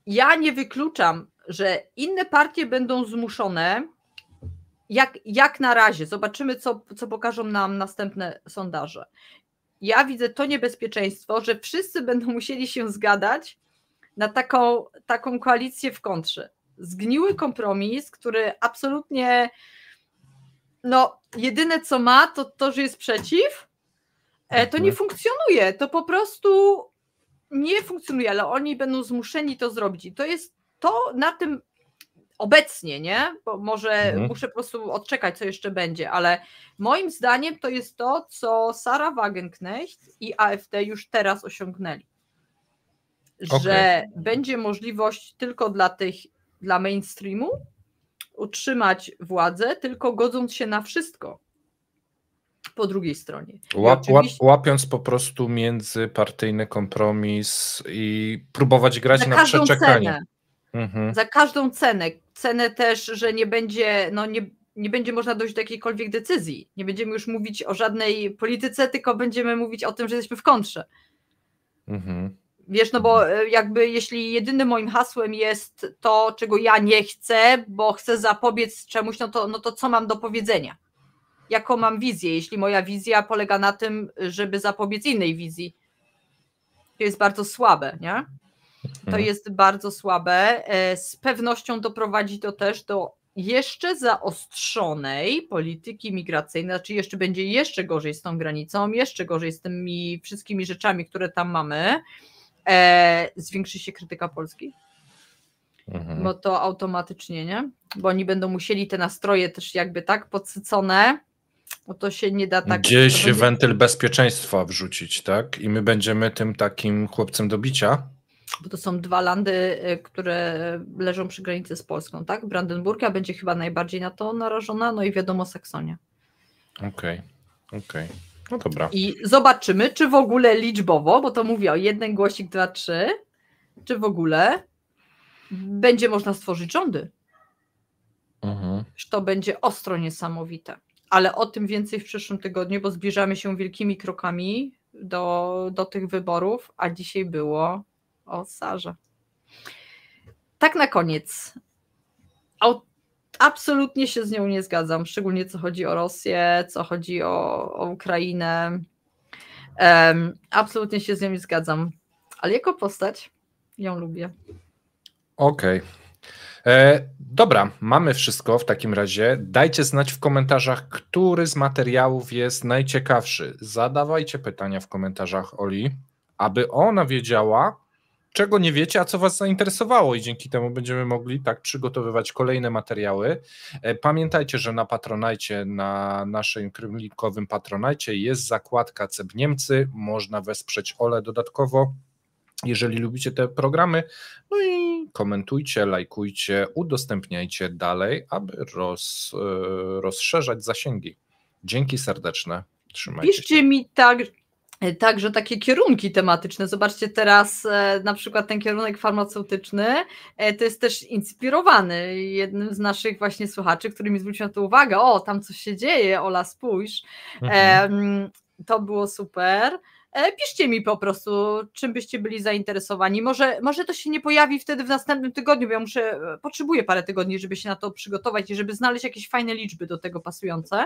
ja nie wykluczam, że inne partie będą zmuszone, jak na razie, zobaczymy co pokażą nam następne sondaże. Ja widzę to niebezpieczeństwo, że wszyscy będą musieli się zgadać na taką koalicję w kontrze. Zgniły kompromis, który absolutnie jedyne co ma, to że jest przeciw, to nie funkcjonuje, to po prostu nie funkcjonuje, ale oni będą zmuszeni to zrobić i to jest to na tym obecnie, nie? Bo może muszę po prostu odczekać, co jeszcze będzie, ale moim zdaniem to jest to, co Sarah Wagenknecht i AfD już teraz osiągnęli. Że będzie możliwość tylko dla mainstreamu utrzymać władzę, tylko godząc się na wszystko po drugiej stronie. Łapiąc po prostu międzypartyjny kompromis i próbować grać na przeczekanie. Za każdą cenę też, że nie będzie, nie będzie można dojść do jakiejkolwiek decyzji. Nie będziemy już mówić o żadnej polityce, tylko będziemy mówić o tym, że jesteśmy w kontrze. Wiesz, no bo jakby jeśli jedynym moim hasłem jest to, czego ja nie chcę, bo chcę zapobiec czemuś, no to co mam do powiedzenia? Jaką mam wizję, jeśli moja wizja polega na tym, żeby zapobiec innej wizji? To jest bardzo słabe, nie? To jest bardzo słabe. Z pewnością doprowadzi to też do jeszcze zaostrzonej polityki migracyjnej, znaczy jeszcze będzie jeszcze gorzej z tą granicą, jeszcze gorzej z tymi wszystkimi rzeczami, które tam mamy. Zwiększy się krytyka Polski, bo to automatycznie, nie? Bo oni będą musieli te nastroje też jakby tak podsycone, bo to się nie da tak... Gdzieś będzie... wentyl bezpieczeństwa wrzucić, tak? I my będziemy tym takim chłopcem do bicia? Bo to są 2 landy, które leżą przy granicy z Polską, tak? Brandenburgia będzie chyba najbardziej na to narażona, no i wiadomo Saksonia. Okej. No dobra. I zobaczymy, czy w ogóle liczbowo, bo to mówię o 1 głosik, 2, 3, czy w ogóle będzie można stworzyć rządy. To będzie ostro niesamowite. Ale o tym więcej w przyszłym tygodniu, bo zbliżamy się wielkimi krokami do tych wyborów, a dzisiaj było o Sarze. Tak na koniec. Absolutnie się z nią nie zgadzam, szczególnie co chodzi o Rosję, co chodzi o Ukrainę. Absolutnie się z nią nie zgadzam, ale jako postać ją lubię. Okej. Dobra, mamy wszystko w takim razie. Dajcie znać w komentarzach, który z materiałów jest najciekawszy. Zadawajcie pytania w komentarzach Oli, aby ona wiedziała, czego nie wiecie, a co was zainteresowało i dzięki temu będziemy mogli tak przygotowywać kolejne materiały. Pamiętajcie, że na Patronite, na naszym kremlikowym Patronite jest zakładka CEB Niemcy, można wesprzeć Olę dodatkowo, jeżeli lubicie te programy, no i komentujcie, lajkujcie, udostępniajcie dalej, aby rozszerzać zasięgi. Dzięki serdeczne, trzymajcie się. Piszcie mi także takie kierunki tematyczne. Zobaczcie teraz na przykład ten kierunek farmaceutyczny, to jest też inspirowany jednym z naszych właśnie słuchaczy, który mi zwrócił na to uwagę, tam coś się dzieje, Ola spójrz, to było super. Piszcie mi po prostu, czym byście byli zainteresowani. Może to się nie pojawi wtedy w następnym tygodniu, bo ja potrzebuję parę tygodni, żeby się na to przygotować i żeby znaleźć jakieś fajne liczby do tego pasujące,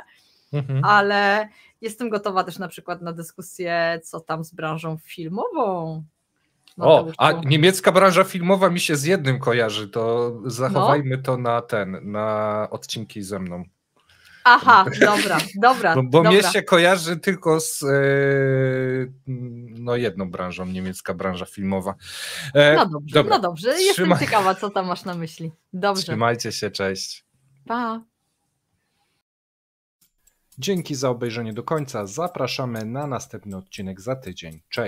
ale jestem gotowa też na przykład na dyskusję, co tam z branżą filmową. A niemiecka branża filmowa mi się z jednym kojarzy, to zachowajmy to na odcinki ze mną. Aha, dobra. Bo mnie się kojarzy tylko z jedną branżą, niemiecka branża filmowa. No dobrze. Jestem ciekawa, co tam masz na myśli. Dobrze. Trzymajcie się, cześć. Pa. Dzięki za obejrzenie do końca. Zapraszamy na następny odcinek za tydzień. Cześć.